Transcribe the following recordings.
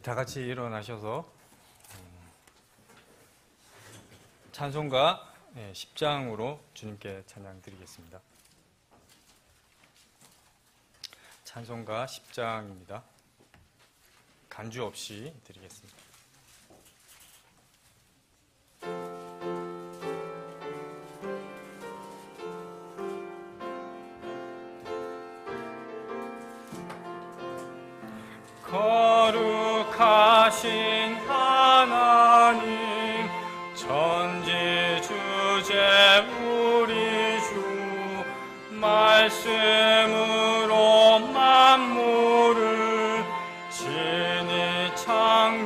다 같이 일어나셔서 찬송가 10장으로 주님께 찬양 드리겠습니다. 찬송가 10장입니다. 간주 없이 드리겠습니다. 거룩하신 하나님, 전지주제 우리 주, 말씀으로 만물을 친히 창조하신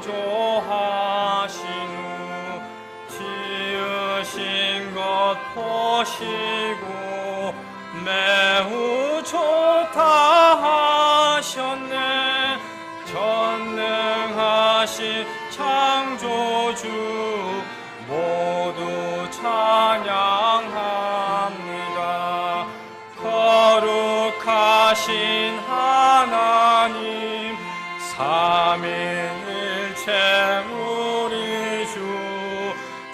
후 지으신 것 보시고 매우 좋다 하셨네. 전능하신 창조주 모두 찬양합니다. 거룩하신 하나님, 삼위일체 우리 주,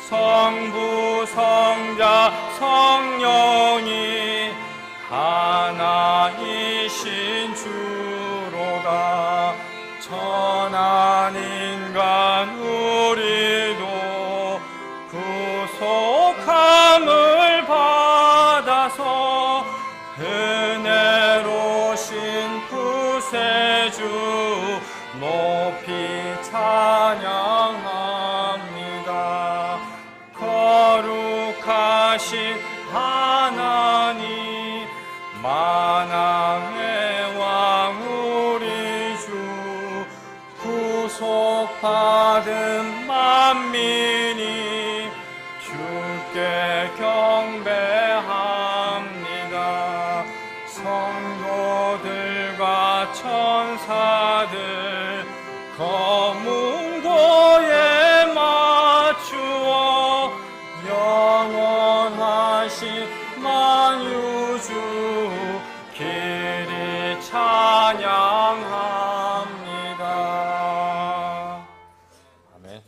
성부 성자 성령이 하나이신 주로다. 천한 인간 우리도 구속함을 받아서 은혜로신 구세주 높이 찬양합니다. 거룩하신 하나님, 만왕의 왕 우리 주, 구속받은 만민이 주께 경배합니다. 성도들과 천사들 검은고에 맞추어 영원하신 만유주 길이 찬양합니다. 아멘.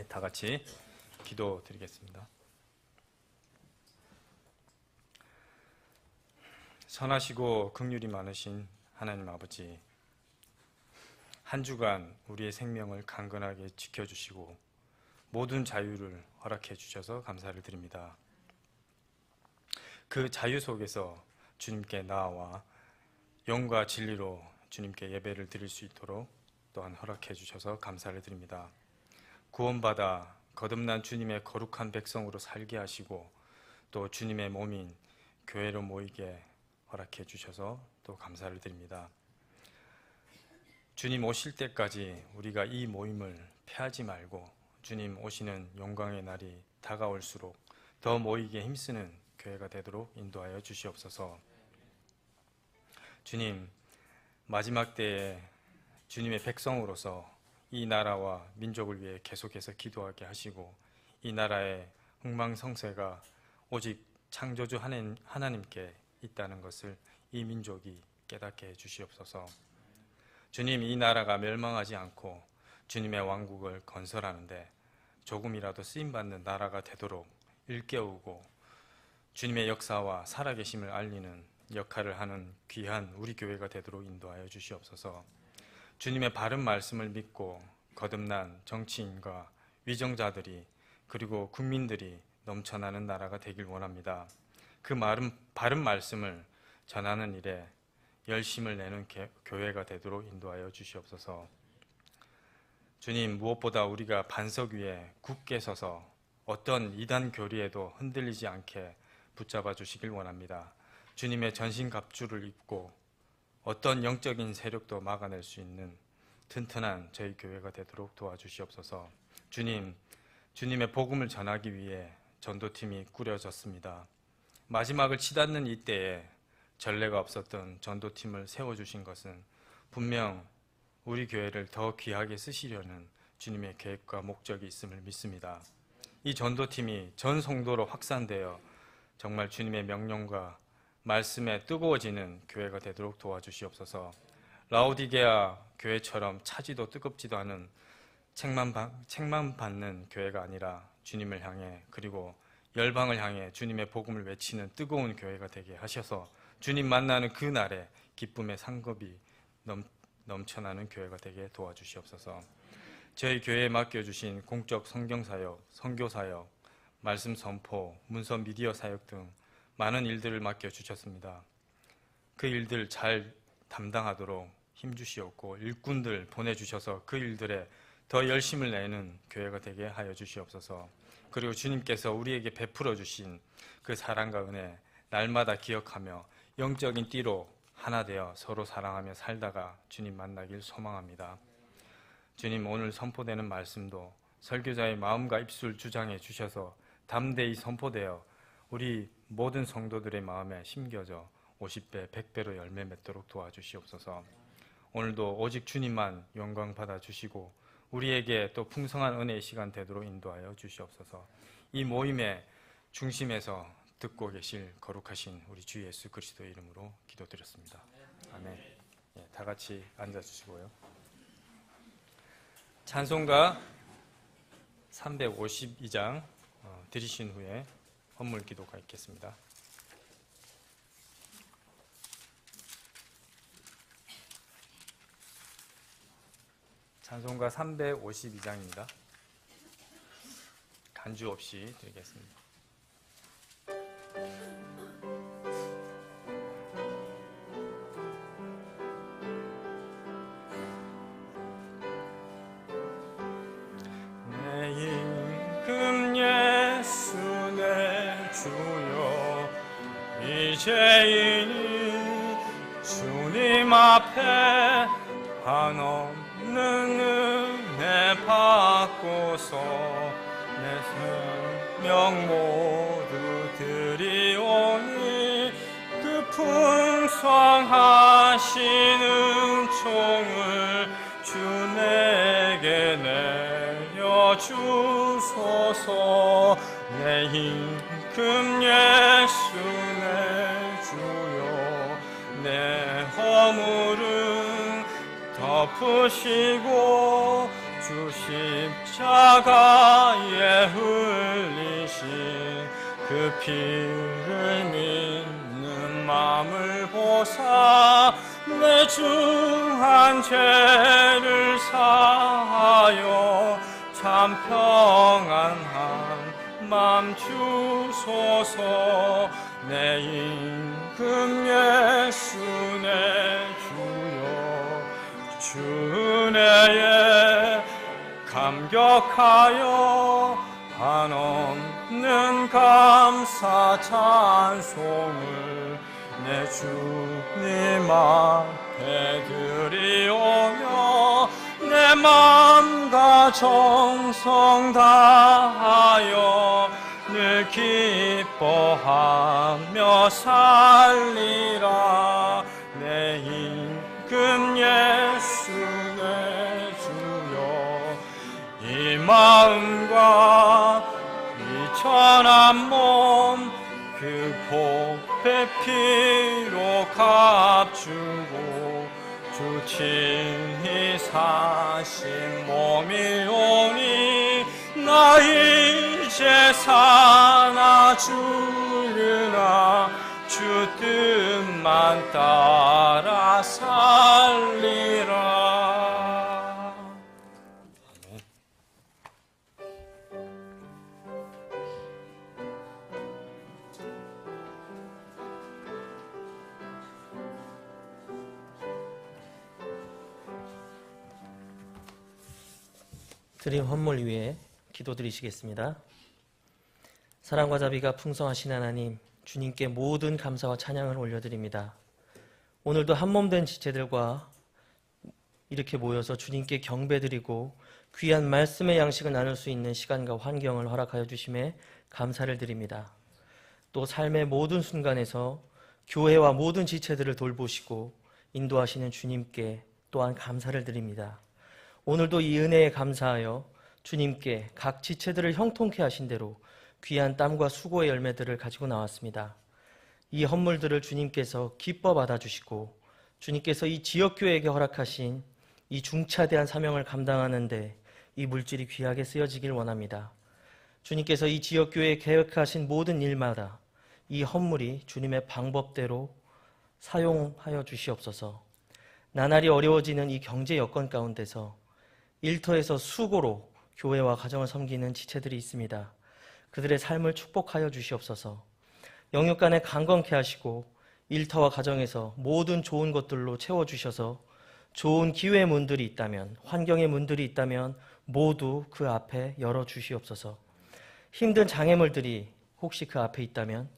다 같이 기도 드리겠습니다. 선하시고 긍휼이 많으신 하나님 아버지, 한 주간 우리의 생명을 강건하게 지켜주시고 모든 자유를 허락해 주셔서 감사를 드립니다. 그 자유 속에서 주님께 나아와 영과 진리로 주님께 예배를 드릴 수 있도록 또한 허락해 주셔서 감사를 드립니다. 구원받아 거듭난 주님의 거룩한 백성으로 살게 하시고 또 주님의 몸인 교회로 모이게 허락해 주셔서 또 감사를 드립니다. 주님 오실 때까지 우리가 이 모임을 패하지 말고 주님 오시는 영광의 날이 다가올수록 더 모이기에 힘쓰는 교회가 되도록 인도하여 주시옵소서. 주님, 마지막 때에 주님의 백성으로서 이 나라와 민족을 위해 계속해서 기도하게 하시고 이 나라의 흥망성쇠가 오직 창조주 하나님께 있다는 것을 이 민족이 깨닫게 해 주시옵소서. 주님, 이 나라가 멸망하지 않고 주님의 왕국을 건설하는데 조금이라도 쓰임받는 나라가 되도록 일깨우고 주님의 역사와 살아계심을 알리는 역할을 하는 귀한 우리 교회가 되도록 인도하여 주시옵소서. 주님의 바른 말씀을 믿고 거듭난 정치인과 위정자들이 그리고 국민들이 넘쳐나는 나라가 되길 원합니다. 그 바른 말씀을 전하는 일에 열심을 내는 교회가 되도록 인도하여 주시옵소서. 주님, 무엇보다 우리가 반석 위에 굳게 서서 어떤 이단 교리에도 흔들리지 않게 붙잡아 주시길 원합니다. 주님의 전신갑주를 입고 어떤 영적인 세력도 막아낼 수 있는 튼튼한 저희 교회가 되도록 도와주시옵소서. 주님, 주님의 복음을 전하기 위해 전도팀이 꾸려졌습니다. 마지막을 치닫는 이때에 전례가 없었던 전도팀을 세워주신 것은 분명 우리 교회를 더 귀하게 쓰시려는 주님의 계획과 목적이 있음을 믿습니다. 이 전도팀이 전 성도로 확산되어 정말 주님의 명령과 말씀에 뜨거워지는 교회가 되도록 도와주시옵소서. 라오디게아 교회처럼 차지도 뜨겁지도 않은 책만 받는 교회가 아니라 주님을 향해 그리고 열방을 향해 주님의 복음을 외치는 뜨거운 교회가 되게 하셔서 주님 만나는 그 날에 기쁨의 상급이 넘쳐나는 교회가 되게 도와주시옵소서. 저희 교회에 맡겨주신 공적 성경사역, 선교사역, 말씀 선포, 문서 미디어 사역 등 많은 일들을 맡겨주셨습니다. 그 일들 잘 담당하도록 힘주시옵고 일꾼들 보내주셔서 그 일들에 더 열심을 내는 교회가 되게 하여 주시옵소서. 그리고 주님께서 우리에게 베풀어 주신 그 사랑과 은혜 날마다 기억하며 영적인 띠로 하나 되어 서로 사랑하며 살다가 주님 만나길 소망합니다. 주님, 오늘 선포되는 말씀도 설교자의 마음과 입술 주장해 주셔서 담대히 선포되어 우리 모든 성도들의 마음에 심겨져 50배, 100배로 열매 맺도록 도와주시옵소서. 오늘도 오직 주님만 영광 받아주시고 우리에게 또 풍성한 은혜의 시간 되도록 인도하여 주시옵소서. 이 모임의 중심에서 듣고 계실 거룩하신 우리 주 예수 그리스도의 이름으로 기도드렸습니다. 아멘. 예, 다 같이 앉아주시고요. 찬송가 352장 드리신 후에 헌물 기도가 있겠습니다. 찬송가 352장입니다. 간주 없이 드리겠습니다. 내 임금 예수 내 주여 이제이니 주님 앞에 한없는 은혜 받고서 내 생명 모두 드리오니 그 풍성하신 은총을 주 내게 내려주소서. 내 임금 예수 내 주여 내 허물은 덮으시고 주 십자가에 흘리신 그 피를 믿는 마음을 보사 내 중한 죄를 사하여 참 평안한 맘 주소서. 내 임금 예수 내 주 은혜에 감격하여 한없는 감사 찬송을 내 주님 앞에 드리오며 내 맘과 정성 다하여 늘 기뻐하며 살리라. 내 임금 예수 내 주여 이 마음과 이 천한 몸 그 보배 피로 값주고 주 친히 사신 몸이 오니 나 이제 사나 주르나 주 뜻만 따라 살리라. 아멘. 드림 헌물 위에 기도드리시겠습니다. 사랑과 자비가 풍성하신 하나님, 주님께 모든 감사와 찬양을 올려드립니다. 오늘도 한몸된 지체들과 이렇게 모여서 주님께 경배드리고 귀한 말씀의 양식을 나눌 수 있는 시간과 환경을 허락하여 주심에 감사를 드립니다. 또 삶의 모든 순간에서 교회와 모든 지체들을 돌보시고 인도하시는 주님께 또한 감사를 드립니다. 오늘도 이 은혜에 감사하여 주님께 각 지체들을 형통케 하신 대로 귀한 땀과 수고의 열매들을 가지고 나왔습니다. 이 헌물들을 주님께서 기뻐 받아주시고 주님께서 이 지역교회에게 허락하신 이 중차대한 사명을 감당하는데 이 물질이 귀하게 쓰여지길 원합니다. 주님께서 이 지역교회에 계획하신 모든 일마다 이 헌물이 주님의 방법대로 사용하여 주시옵소서. 나날이 어려워지는 이 경제 여건 가운데서 일터에서 수고로 교회와 가정을 섬기는 지체들이 있습니다. 그들의 삶을 축복하여 주시옵소서. 영육간에 강건케 하시고 일터와 가정에서 모든 좋은 것들로 채워주셔서 좋은 기회의 문들이 있다면, 환경의 문들이 있다면 모두 그 앞에 열어주시옵소서. 힘든 장애물들이 혹시 그 앞에 있다면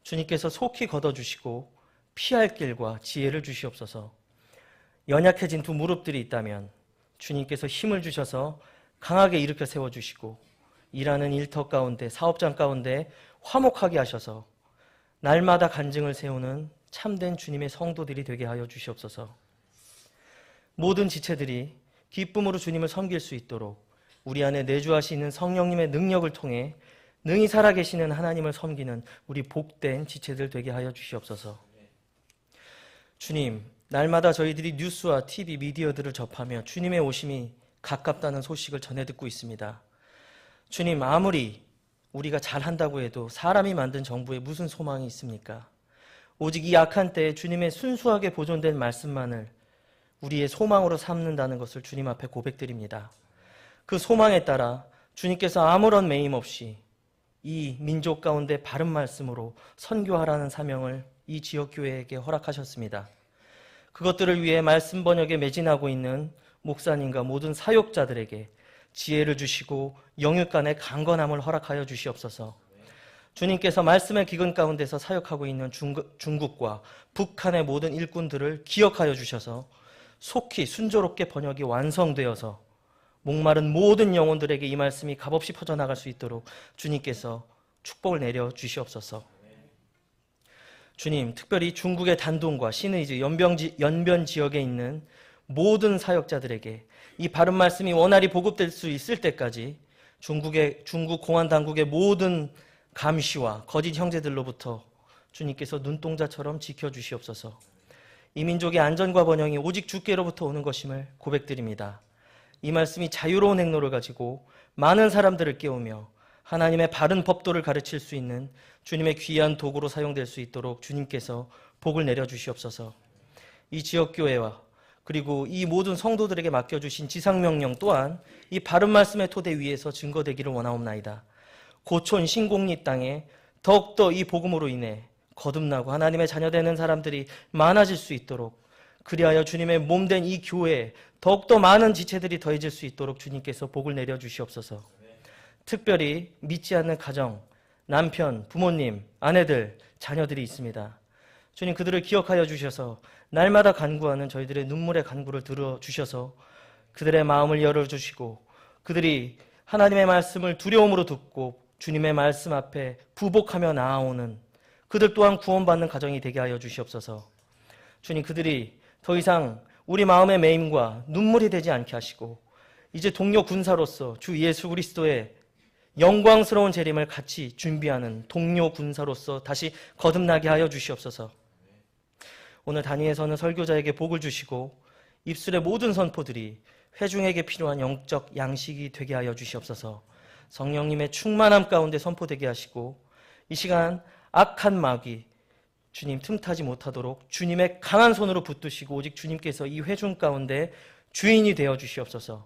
주님께서 속히 걷어주시고 피할 길과 지혜를 주시옵소서. 연약해진 두 무릎들이 있다면 주님께서 힘을 주셔서 강하게 일으켜 세워주시고 일하는 일터 가운데, 사업장 가운데 화목하게 하셔서 날마다 간증을 세우는 참된 주님의 성도들이 되게 하여 주시옵소서. 모든 지체들이 기쁨으로 주님을 섬길 수 있도록 우리 안에 내주하시는 성령님의 능력을 통해 능히 살아계시는 하나님을 섬기는 우리 복된 지체들 되게 하여 주시옵소서. 주님, 날마다 저희들이 뉴스와 TV, 미디어들을 접하며 주님의 오심이 가깝다는 소식을 전해 듣고 있습니다. 주님, 아무리 우리가 잘한다고 해도 사람이 만든 정부에 무슨 소망이 있습니까? 오직 이 악한 때에 주님의 순수하게 보존된 말씀만을 우리의 소망으로 삼는다는 것을 주님 앞에 고백드립니다. 그 소망에 따라 주님께서 아무런 매임 없이 이 민족 가운데 바른 말씀으로 선교하라는 사명을 이 지역교회에게 허락하셨습니다. 그것들을 위해 말씀 번역에 매진하고 있는 목사님과 모든 사역자들에게 지혜를 주시고 영육간의 강건함을 허락하여 주시옵소서. 주님께서 말씀의 기근 가운데서 사역하고 있는 중국과 북한의 모든 일꾼들을 기억하여 주셔서 속히 순조롭게 번역이 완성되어서 목마른 모든 영혼들에게 이 말씀이 값없이 퍼져나갈 수 있도록 주님께서 축복을 내려 주시옵소서. 주님, 특별히 중국의 단둥과 시느이즈, 연변 지역에 있는 모든 사역자들에게 이 바른 말씀이 원활히 보급될 수 있을 때까지 중국 공안 당국의 모든 감시와 거짓 형제들로부터 주님께서 눈동자처럼 지켜주시옵소서. 이 민족의 안전과 번영이 오직 주께로부터 오는 것임을 고백드립니다. 이 말씀이 자유로운 행로를 가지고 많은 사람들을 깨우며 하나님의 바른 법도를 가르칠 수 있는 주님의 귀한 도구로 사용될 수 있도록 주님께서 복을 내려주시옵소서. 이 지역교회와 그리고 이 모든 성도들에게 맡겨주신 지상명령 또한 이 바른 말씀의 토대 위에서 증거되기를 원하옵나이다. 고촌 신공리 땅에 더욱더 이 복음으로 인해 거듭나고 하나님의 자녀되는 사람들이 많아질 수 있도록, 그리하여 주님의 몸된 이 교회에 더욱더 많은 지체들이 더해질 수 있도록 주님께서 복을 내려주시옵소서. 특별히 믿지 않는 가정, 남편, 부모님, 아내들, 자녀들이 있습니다. 주님, 그들을 기억하여 주셔서 날마다 간구하는 저희들의 눈물의 간구를 들어주셔서 그들의 마음을 열어주시고 그들이 하나님의 말씀을 두려움으로 듣고 주님의 말씀 앞에 부복하며 나아오는 그들 또한 구원받는 가정이 되게 하여 주시옵소서. 주님, 그들이 더 이상 우리 마음의 매임과 눈물이 되지 않게 하시고 이제 동료 군사로서 주 예수 그리스도의 영광스러운 재림을 같이 준비하는 동료 군사로서 다시 거듭나게 하여 주시옵소서. 오늘 단위에서는 설교자에게 복을 주시고 입술의 모든 선포들이 회중에게 필요한 영적 양식이 되게 하여 주시옵소서. 성령님의 충만함 가운데 선포되게 하시고 이 시간 악한 마귀 주님 틈타지 못하도록 주님의 강한 손으로 붙드시고 오직 주님께서 이 회중 가운데 주인이 되어 주시옵소서.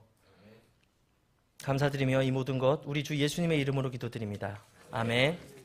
감사드리며 이 모든 것 우리 주 예수님의 이름으로 기도드립니다. 아멘.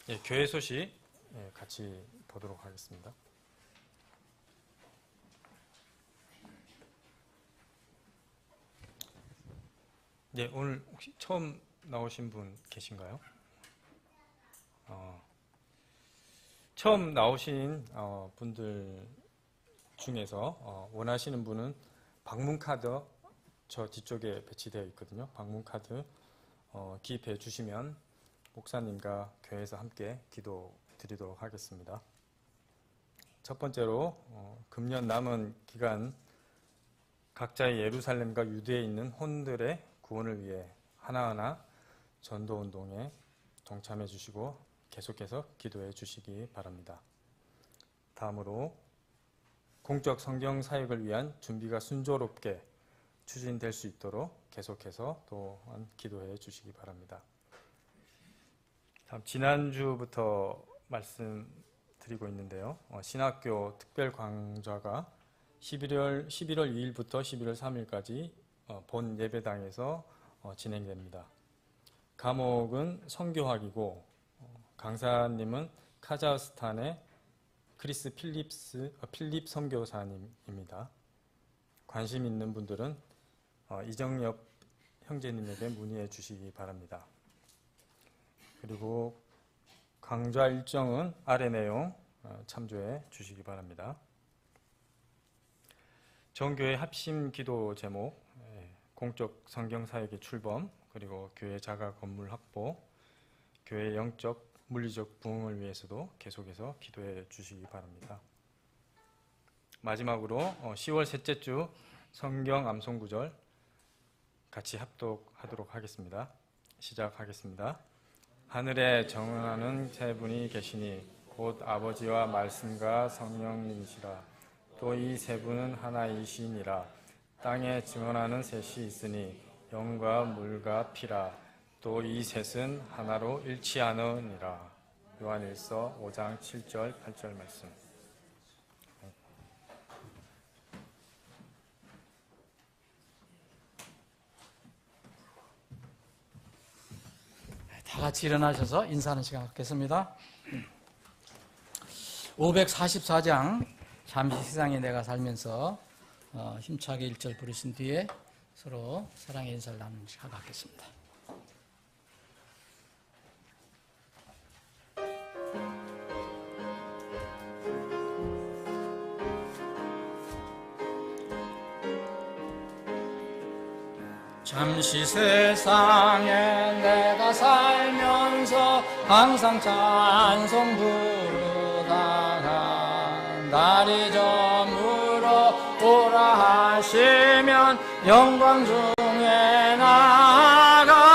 예, 교회 소식 같이 보도록 하겠습니다. 네, 오늘 혹시 처음 나오신 분 계신가요? 처음 나오신 분들 중에서 원하시는 분은 방문 카드 저 뒤쪽에 배치되어 있거든요. 방문 카드 기입해 주시면 목사님과 교회에서 함께 기도 드리도록 하겠습니다. 첫 번째로 금년 남은 기간 각자의 예루살렘과 유대에 있는 혼들의 구원을 위해 하나하나 전도운동에 동참해 주시고 계속해서 기도해 주시기 바랍니다. 다음으로 공적 성경 사역을 위한 준비가 순조롭게 추진될 수 있도록 계속해서 또한 기도해 주시기 바랍니다. 다음 지난주부터 말씀드리고 있는데요. 신학교 특별 강좌가 11월 2일부터 11월 3일까지 본 예배당에서 진행됩니다. 과목은 선교학이고 강사님은 카자흐스탄의 크리스 필립 선교사님입니다. 관심 있는 분들은 이정엽 형제님에게 문의해 주시기 바랍니다. 그리고 강좌 일정은 아래 내용 참조해 주시기 바랍니다. 전교회 합심 기도 제목, 공적 성경 사역의 출범, 그리고 교회 자가 건물 확보, 교회 영적 물리적 부흥을 위해서도 계속해서 기도해 주시기 바랍니다. 마지막으로 10월 셋째 주 성경 암송 구절 같이 합독하도록 하겠습니다. 시작하겠습니다. 하늘에 정언하는 세 분이 계시니 곧 아버지와 말씀과 성령님이시라. 또 이 세 분은 하나이시니라. 땅에 증언하는 셋이 있으니 영과 물과 피라. 또 이 셋은 하나로 일치하느니라. 요한일서 5장 7절 8절 말씀. 다 같이 일어나셔서 인사하는 시간 갖겠습니다. 544장 잠시 세상에 내가 살면서 힘차게 1절 부르신 뒤에 서로 사랑의 인사를 나누는 시간 갖겠습니다. 잠시 세상에 내가 살면서 항상 찬송 부르다가 날이 저물어 오라 하시면 영광 중에 나가리.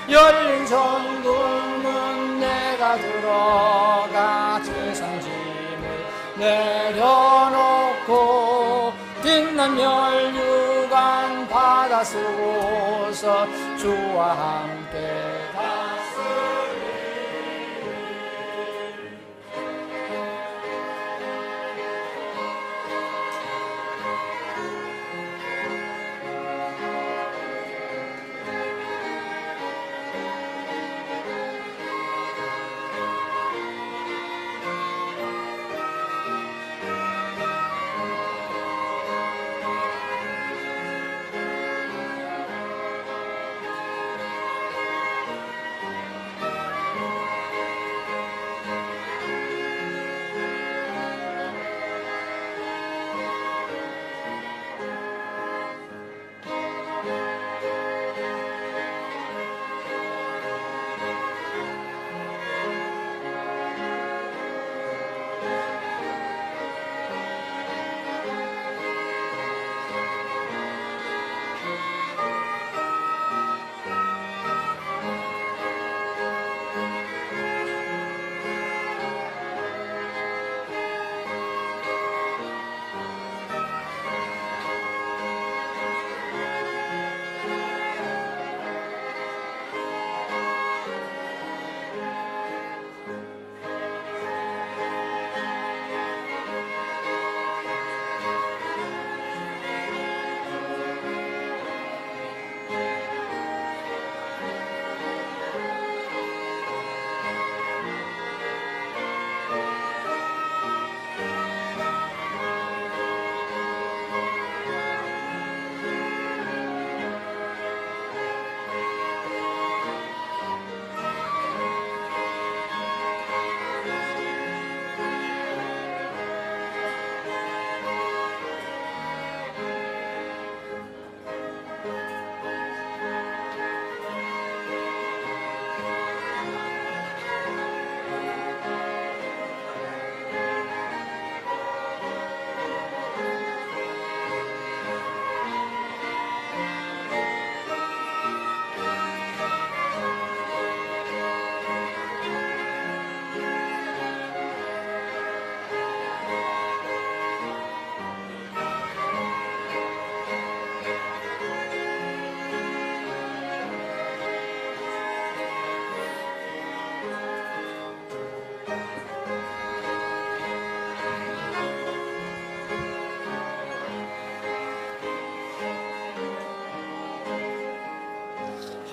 열린 천국문 내가 들어가 세상 짐을 내려놓고 빛난 멸류관 받아 쓰고서 주와 함께 다스리리.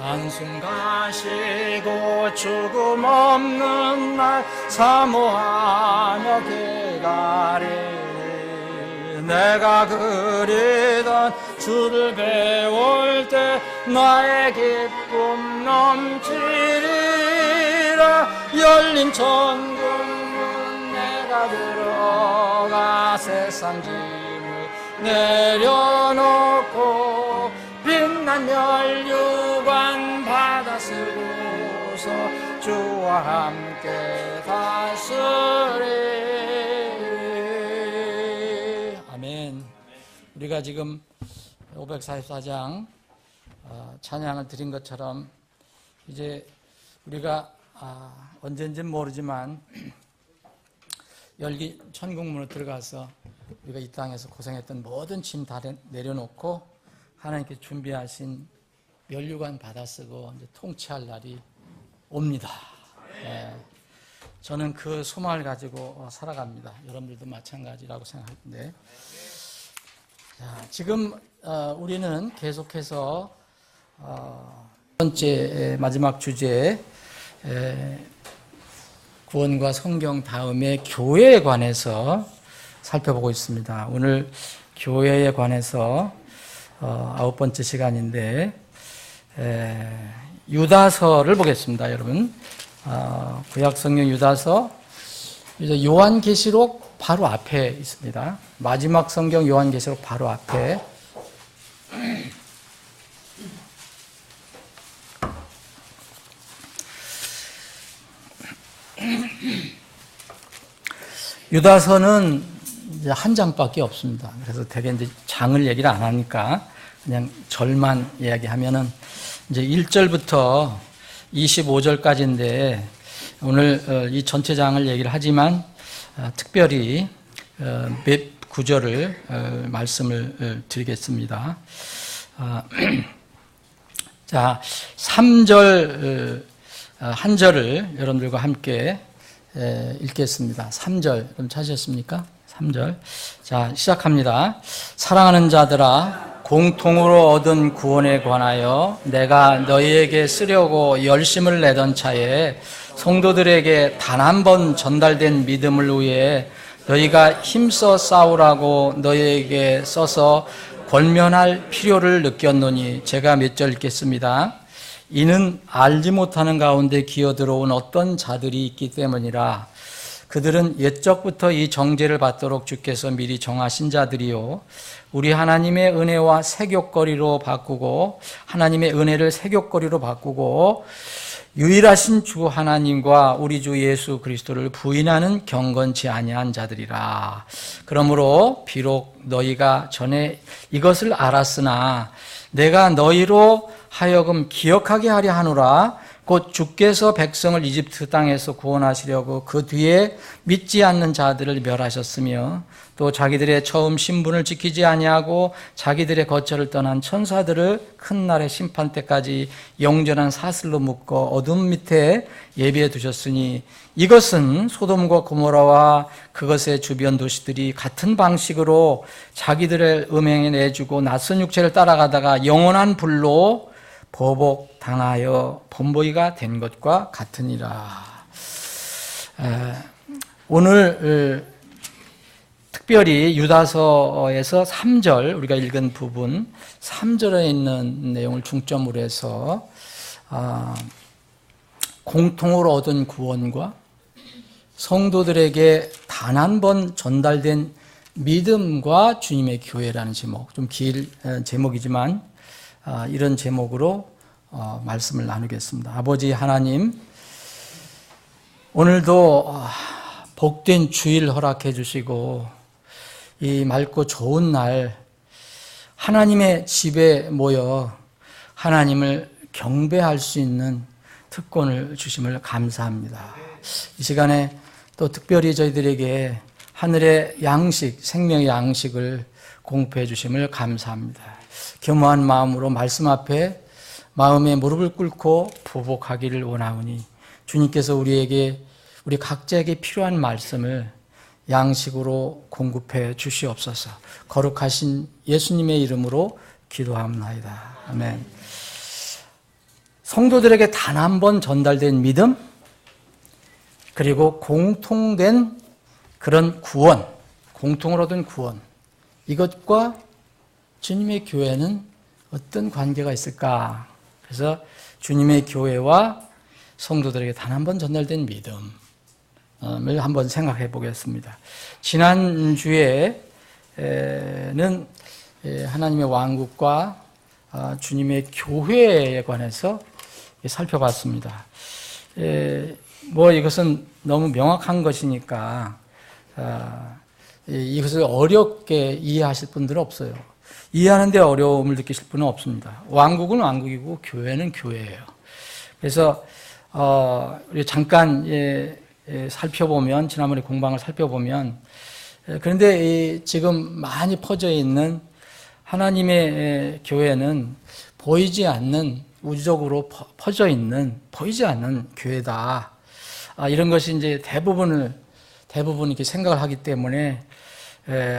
한숨 가시고 죽음 없는 날 사모하며 기다리니 내가 그리던 주를 배울 때 나의 기쁨 넘치리라. 열린 천국문 내가 들어가 세상 짐을 내려놓고 빛난 면류관 받아 쓰고서 주와 함께 다스리. 아멘. 우리가 지금 544장 찬양을 드린 것처럼 이제 우리가 언젠지는 모르지만 열기 천국문으로 들어가서 우리가 이 땅에서 고생했던 모든 짐 다 내려놓고 하나님께 준비하신 면류관 받아쓰고 이제 통치할 날이 옵니다. 네. 저는 그 소망을 가지고 살아갑니다. 여러분들도 마찬가지라고 생각하는데, 지금 우리는 계속해서 첫 번째 마지막 주제 구원과 성경 다음에 교회에 관해서 살펴보고 있습니다. 오늘 교회에 관해서 9번째 시간인데 유다서를 보겠습니다. 여러분, 구약성경 유다서 이제 요한계시록 바로 앞에 있습니다. 마지막 성경 요한계시록 바로 앞에 유다서는 이제 한 장밖에 없습니다. 그래서 대개 이제 장을 얘기를 안 하니까 그냥 절만 이야기하면은 이제 1절부터 25절까지인데 오늘 이 전체 장을 얘기를 하지만 특별히 몇 구절을 말씀을 드리겠습니다. 자, 3절 한 절을 여러분들과 함께 읽겠습니다. 3절 그럼 찾으셨습니까? 3절. 자, 시작합니다. 사랑하는 자들아, 공통으로 얻은 구원에 관하여 내가 너희에게 쓰려고 열심을 내던 차에 성도들에게 단 한 번 전달된 믿음을 위해 너희가 힘써 싸우라고 너희에게 써서 권면할 필요를 느꼈노니 제가 몇 절 읽겠습니다. 이는 알지 못하는 가운데 기어들어온 어떤 자들이 있기 때문이라. 그들은 옛적부터 이 정죄를 받도록 주께서 미리 정하신 자들이요, 우리 하나님의 은혜와 색욕거리로 바꾸고 하나님의 은혜를 색욕거리로 바꾸고 유일하신 주 하나님과 우리 주 예수 그리스도를 부인하는 경건치 아니한 자들이라. 그러므로 비록 너희가 전에 이것을 알았으나 내가 너희로 하여금 기억하게 하려 하노라. 곧 주께서 백성을 이집트 땅에서 구원하시려고 그 뒤에 믿지 않는 자들을 멸하셨으며 또 자기들의 처음 신분을 지키지 아니하고 자기들의 거처를 떠난 천사들을 큰 날의 심판 때까지 영전한 사슬로 묶어 어둠 밑에 예비해 두셨으니 이것은 소돔과 고모라와 그것의 주변 도시들이 같은 방식으로 자기들의 음행에 내주고 낯선 육체를 따라가다가 영원한 불로 보복당하여 본보기가 된 것과 같으니라. 오늘 특별히 유다서에서 3절, 우리가 읽은 부분 3절에 있는 내용을 중점으로 해서 공통으로 얻은 구원과 성도들에게 단 한 번 전달된 믿음과 주님의 교회라는 제목, 좀 길 제목이지만 이런 제목으로 말씀을 나누겠습니다. 아버지 하나님, 오늘도 복된 주일 허락해 주시고 이 맑고 좋은 날 하나님의 집에 모여 하나님을 경배할 수 있는 특권을 주심을 감사합니다. 이 시간에 또 특별히 저희들에게 하늘의 양식, 생명의 양식을 공급해 주심을 감사합니다. 겸허한 마음으로 말씀 앞에 마음의 무릎을 꿇고 부복하기를 원하오니 주님께서 우리 각자에게 필요한 말씀을 양식으로 공급해 주시옵소서. 거룩하신 예수님의 이름으로 기도합니다. 아멘. 성도들에게 단 한 번 전달된 믿음, 그리고 공통된 그런 구원, 공통으로 얻은 구원, 이것과 주님의 교회는 어떤 관계가 있을까? 그래서 주님의 교회와 성도들에게 단 한 번 전달된 믿음을 한번 생각해 보겠습니다. 지난주에는 하나님의 왕국과 주님의 교회에 관해서 살펴봤습니다. 이것은 너무 명확한 것이니까 이것을 어렵게 이해하실 분들은 없어요. 이해하는데 어려움을 느끼실 분은 없습니다. 왕국은 왕국이고 교회는 교회예요. 그래서 우리 잠깐 살펴보면, 지난번에 공방을 살펴보면, 그런데 지금 많이 퍼져 있는 하나님의 교회는 보이지 않는, 우주적으로 퍼져 있는 보이지 않는 교회다. 이런 것이 이제 대부분 이렇게 생각을 하기 때문에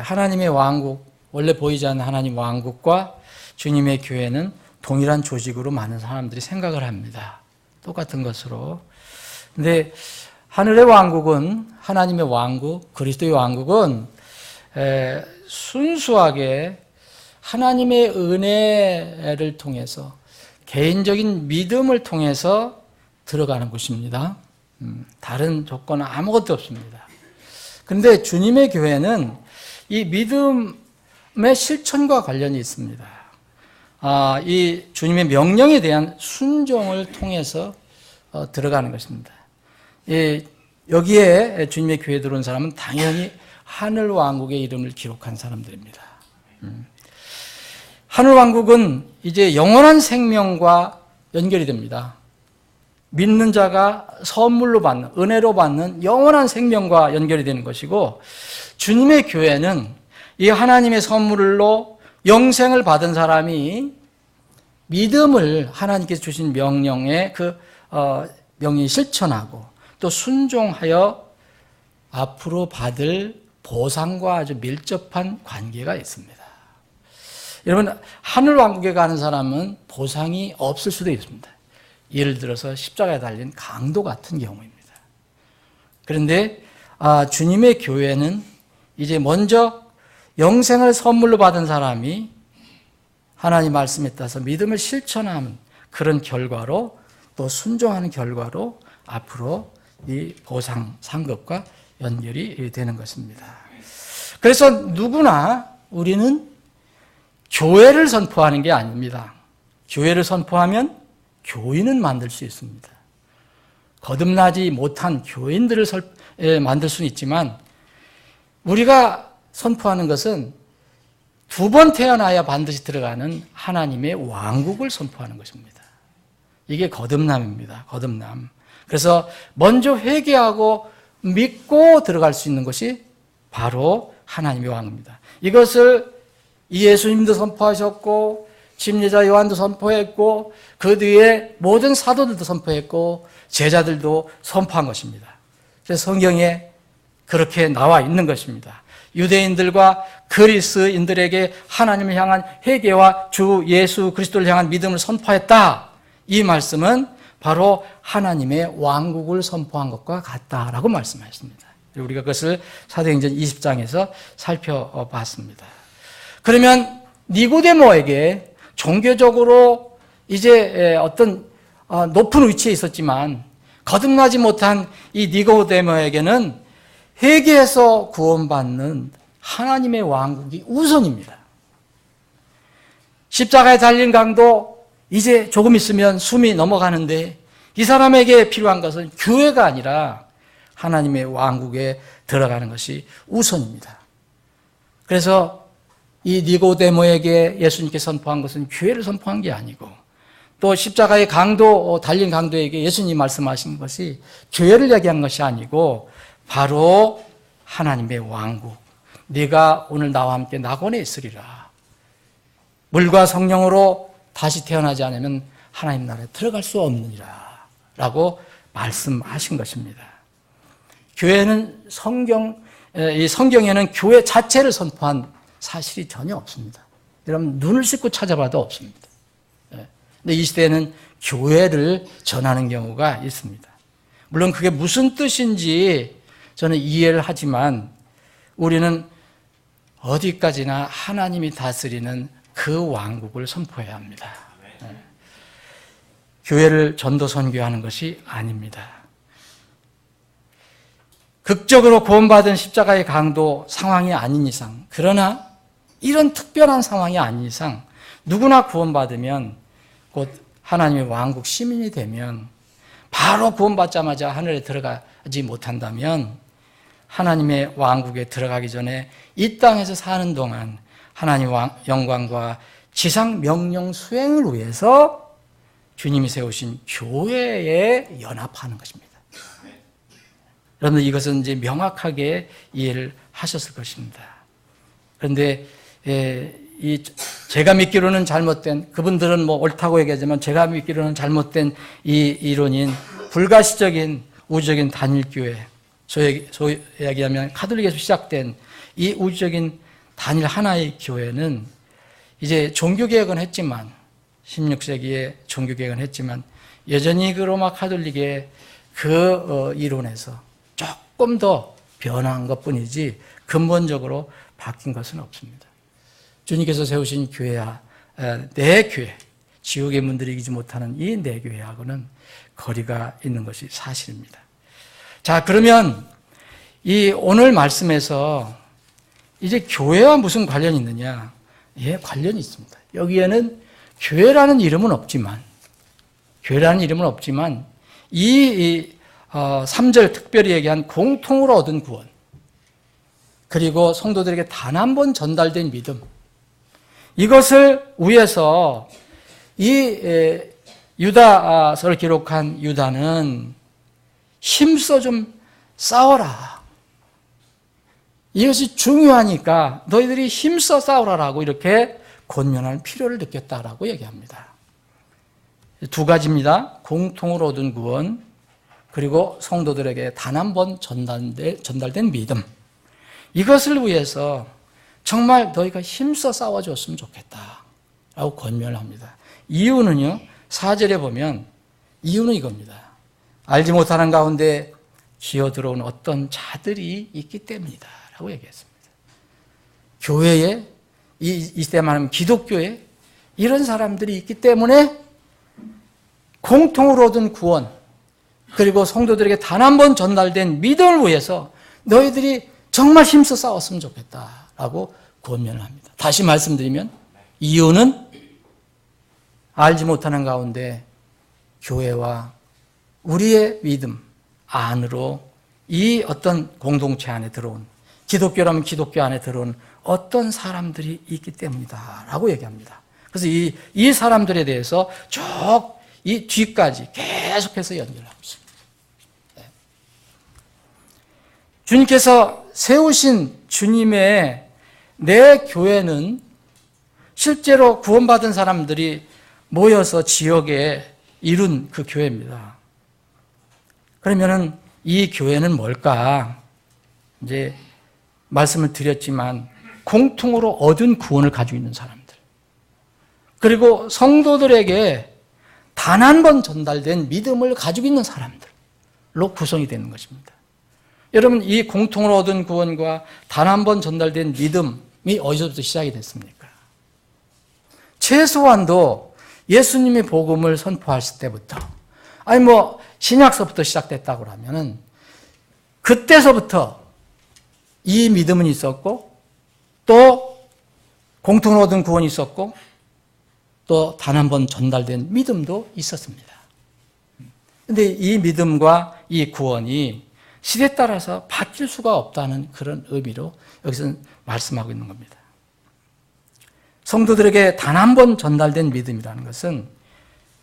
하나님의 왕국, 원래 보이지 않는 하나님 왕국과 주님의 교회는 동일한 조직으로 많은 사람들이 생각을 합니다. 똑같은 것으로. 근데 하늘의 왕국은, 하나님의 왕국, 그리스도의 왕국은 순수하게 하나님의 은혜를 통해서, 개인적인 믿음을 통해서 들어가는 곳입니다. 다른 조건은 아무것도 없습니다. 그런데 주님의 교회는 이 믿음의 실천과 관련이 있습니다. 이 주님의 명령에 대한 순종을 통해서 들어가는 것입니다. 여기에 주님의 교회에 들어온 사람은 당연히 하늘 왕국의 이름을 기록한 사람들입니다. 하늘 왕국은 이제 영원한 생명과 연결이 됩니다. 믿는 자가 선물로 받는, 은혜로 받는 영원한 생명과 연결이 되는 것이고, 주님의 교회는 이 하나님의 선물로 영생을 받은 사람이 믿음을, 하나님께서 주신 명령에 명령 실천하고 또 순종하여 앞으로 받을 보상과 아주 밀접한 관계가 있습니다. 여러분, 하늘 왕국에 가는 사람은 보상이 없을 수도 있습니다. 예를 들어서 십자가에 달린 강도 같은 경우입니다. 그런데 주님의 교회는 이제 먼저 영생을 선물로 받은 사람이 하나님 말씀에 따라서 믿음을 실천하는 그런 결과로, 또 순종하는 결과로 앞으로 이 보상, 상급과 연결이 되는 것입니다. 그래서 누구나 우리는 교회를 선포하는 게 아닙니다. 교회를 선포하면 교인은 만들 수 있습니다. 거듭나지 못한 교인들을 만들 수는 있지만, 우리가 선포하는 것은 두 번 태어나야 반드시 들어가는 하나님의 왕국을 선포하는 것입니다. 이게 거듭남입니다. 거듭남. 그래서 먼저 회개하고 믿고 들어갈 수 있는 것이 바로 하나님의 왕입니다. 이것을 예수님도 선포하셨고, 침례자 요한도 선포했고, 그 뒤에 모든 사도들도 선포했고, 제자들도 선포한 것입니다. 그래서 성경에 그렇게 나와 있는 것입니다. 유대인들과 그리스인들에게 하나님을 향한 회개와 주 예수 그리스도를 향한 믿음을 선포했다. 이 말씀은 바로 하나님의 왕국을 선포한 것과 같다라고 말씀하셨습니다. 우리가 그것을 사도행전 20장에서 살펴봤습니다. 그러면 니고데모에게 종교적으로 이제 어떤 높은 위치에 있었지만 거듭나지 못한 이 니고데모에게는 회개해서 구원받는 하나님의 왕국이 우선입니다. 십자가에 달린 강도 이제 조금 있으면 숨이 넘어가는데, 이 사람에게 필요한 것은 교회가 아니라 하나님의 왕국에 들어가는 것이 우선입니다. 그래서 이 니고데모에게 예수님께 선포한 것은 교회를 선포한 게 아니고, 또 십자가의 강도, 달린 강도에게 예수님 말씀하신 것이 교회를 얘기한 것이 아니고 바로 하나님의 왕국, 네가 오늘 나와 함께 낙원에 있으리라. 물과 성령으로 다시 태어나지 않으면 하나님 나라에 들어갈 수 없느니라 라고 말씀하신 것입니다. 교회는 이 성경에는 교회 자체를 선포한 사실이 전혀 없습니다. 여러분 눈을 씻고 찾아봐도 없습니다. 근데 이 시대에는 교회를 전하는 경우가 있습니다. 물론 그게 무슨 뜻인지 저는 이해를 하지만 우리는 어디까지나 하나님이 다스리는 그 왕국을 선포해야 합니다. 교회를 전도 선교하는 것이 아닙니다. 극적으로 구원받은 십자가의 강도 상황이 아닌 이상, 그러나 이런 특별한 상황이 아닌 이상 누구나 구원받으면 곧 하나님의 왕국 시민이 되면 바로 구원받자마자 하늘에 들어가지 못한다면 하나님의 왕국에 들어가기 전에 이 땅에서 사는 동안 하나님의 영광과 지상 명령 수행을 위해서 주님이 세우신 교회에 연합하는 것입니다. 여러분들 이것은 이제 명확하게 이해를 하셨을 것입니다. 그런데 제가 믿기로는 잘못된, 그분들은 뭐 옳다고 얘기하지만 제가 믿기로는 잘못된 이 이론인 불가시적인 우주적인 단일교회, 소위 이야기하면 카톨릭에서 시작된 이 우주적인 단일 하나의 교회는 이제 종교개혁은 했지만 16세기에 종교개혁은 했지만 여전히 그 로마 카톨릭의 그 이론에서 조금 더 변한 것뿐이지 근본적으로 바뀐 것은 없습니다. 주님께서 세우신 교회야, 내 교회, 지옥의 문들이 이기지 못하는 이 내 교회하고는 거리가 있는 것이 사실입니다. 자, 그러면 이 오늘 말씀에서 이제 교회와 무슨 관련이 있느냐? 예, 관련이 있습니다. 여기에는 교회라는 이름은 없지만 이 3절 특별히 얘기한 공통으로 얻은 구원, 그리고 성도들에게 단 한 번 전달된 믿음, 이것을 위해서 이 유다서를 기록한 유다는 힘써 좀 싸워라. 이것이 중요하니까 너희들이 힘써 싸우라라고 이렇게 권면할 필요를 느꼈다라고 얘기합니다. 두 가지입니다. 공통으로 얻은 구원, 그리고 성도들에게 단 한 번 전달된 믿음. 이것을 위해서 정말 너희가 힘써 싸워줬으면 좋겠다라고 권면을 합니다. 이유는요, 4절에 보면 이유는 이겁니다. 알지 못하는 가운데 기어들어온 어떤 자들이 있기 때문이다 라고 얘기했습니다. 교회에, 이때 말하면 기독교에 이런 사람들이 있기 때문에 공통으로 얻은 구원, 그리고 성도들에게 단 한 번 전달된 믿음을 위해서 너희들이 정말 힘써 싸웠으면 좋겠다라고 권면을 합니다. 다시 말씀드리면 이유는 알지 못하는 가운데 교회와 우리의 믿음 안으로 이 어떤 공동체 안에 들어온, 기독교라면 기독교 안에 들어온 어떤 사람들이 있기 때문이다 라고 얘기합니다. 그래서 이 사람들에 대해서 쭉 이 뒤까지 계속해서 연결하고 있습니다. 네. 주님께서 세우신 주님의 내 교회는 실제로 구원받은 사람들이 모여서 지역에 이룬 그 교회입니다. 그러면은 이 교회는 뭘까? 이제 말씀을 드렸지만 공통으로 얻은 구원을 가지고 있는 사람들, 그리고 성도들에게 단 한 번 전달된 믿음을 가지고 있는 사람들로 구성이 되는 것입니다. 여러분, 이 공통으로 얻은 구원과 단 한 번 전달된 믿음이 어디서부터 시작이 됐습니까? 최소한도 예수님의 복음을 선포했을 때부터, 아니 뭐 신약서부터 시작됐다고 하면은 그때서부터 이 믿음은 있었고, 또 공통으로 얻은 구원이 있었고, 또 단 한 번 전달된 믿음도 있었습니다. 그런데 이 믿음과 이 구원이 시대에 따라서 바뀔 수가 없다는 그런 의미로 여기서 말씀하고 있는 겁니다. 성도들에게 단 한 번 전달된 믿음이라는 것은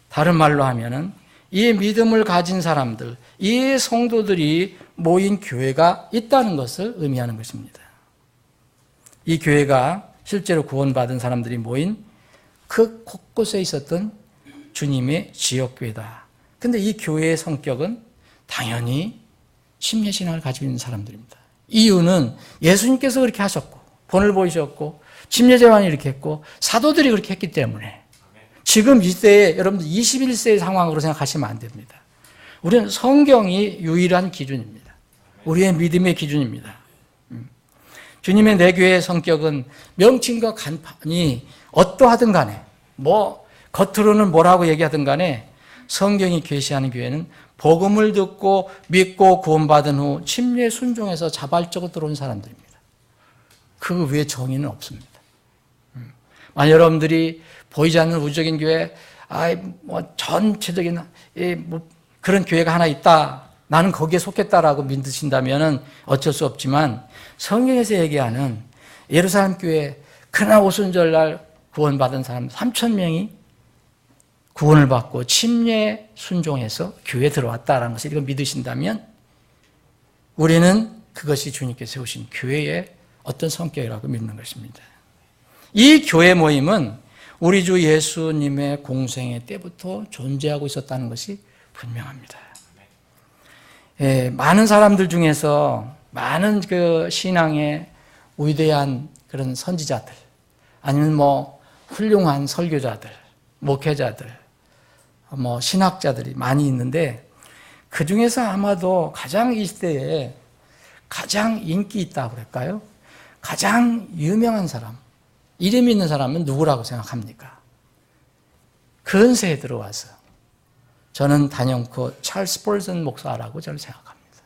다른 말로 하면은 이 믿음을 가진 사람들, 이 성도들이 모인 교회가 있다는 것을 의미하는 것입니다. 이 교회가 실제로 구원받은 사람들이 모인 그 곳곳에 있었던 주님의 지역교회다. 그런데 이 교회의 성격은 당연히 침례신앙을 가지고 있는 사람들입니다. 이유는 예수님께서 그렇게 하셨고, 본을 보이셨고, 침례제환이 이렇게 했고, 사도들이 그렇게 했기 때문에, 지금 이 시대에 여러분들 21세의 상황으로 생각하시면 안 됩니다. 우리는 성경이 유일한 기준입니다. 우리의 믿음의 기준입니다. 주님의 내 교회의 성격은 명칭과 간판이 어떠하든 간에 겉으로는 뭐라고 얘기하든 간에 성경이 계시하는 교회는 복음을 듣고 믿고 구원받은 후 침례 순종해서 자발적으로 들어온 사람들입니다. 그 외에 정의는 없습니다. 만약 여러분들이 보이지 않는 우주적인 교회, 전체적인 그런 교회가 하나 있다, 나는 거기에 속했다라고 믿으신다면 어쩔 수 없지만 성경에서 얘기하는 예루살렘 교회 그날 오순절날 구원받은 사람 3,000명이 구원을 받고 침례 순종해서 교회에 들어왔다라는 것을 이거 믿으신다면 우리는 그것이 주님께서 세우신 교회의 어떤 성격이라고 믿는 것입니다. 이 교회 모임은 우리 주 예수님의 공생애 때부터 존재하고 있었다는 것이 분명합니다. 많은 사람들 중에서 많은 그 신앙의 위대한 그런 선지자들, 아니면 훌륭한 설교자들, 목회자들, 신학자들이 많이 있는데 그 중에서 아마도 가장 이 시대에 가장 인기 있다고 그럴까요? 가장 유명한 사람, 이름 있는 사람은 누구라고 생각합니까? 근세에 들어와서 저는 단연코 찰스 폴슨 목사라고 저는 생각합니다.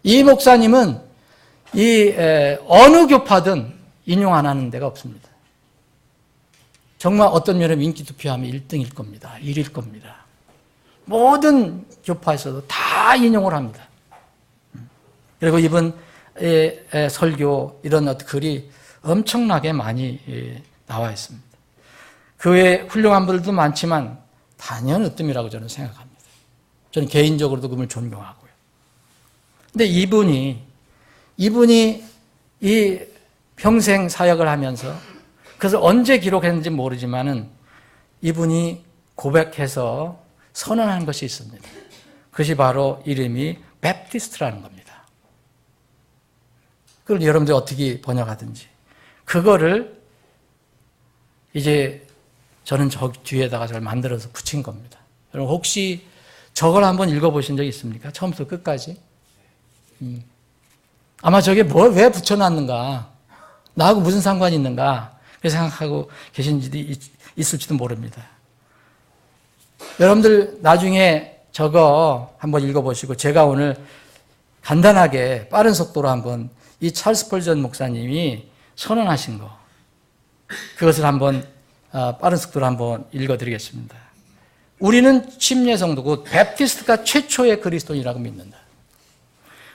이 목사님은 어느 교파든 인용 안 하는 데가 없습니다. 정말 어떤 면에 인기 투표하면 1등일 겁니다. 1위일 겁니다. 모든 교파에서도 다 인용을 합니다. 그리고 이분 설교 이런 글이 엄청나게 많이 나와 있습니다. 그 외에 훌륭한 분들도 많지만 단연 으뜸이라고 저는 생각합니다. 저는 개인적으로도 그분을 존경하고요. 근데 이분이 이 평생 사역을 하면서 그래서 언제 기록했는지 모르지만은 이분이 고백해서 선언한 것이 있습니다. 그것이 바로 이름이 베프티스트라는 겁니다. 그걸 여러분들이 어떻게 번역하든지 그거를 이제 저는 저 뒤에다가 잘 만들어서 붙인 겁니다. 여러분 혹시 저걸 한번 읽어보신 적 있습니까? 처음부터 끝까지? 아마 저게 왜 붙여놨는가? 나하고 무슨 상관이 있는가? 그렇게 생각하고 계신 분들이 있을지도 모릅니다. 여러분들 나중에 저거 한번 읽어보시고 제가 오늘 간단하게 빠른 속도로 한번 이 찰스 폴슨 목사님이 선언하신 거 그것을 한번 빠른 속도로 한번 읽어드리겠습니다. 우리는 침례 성도고 베프티스트가 최초의 그리스도인이라고 믿는다.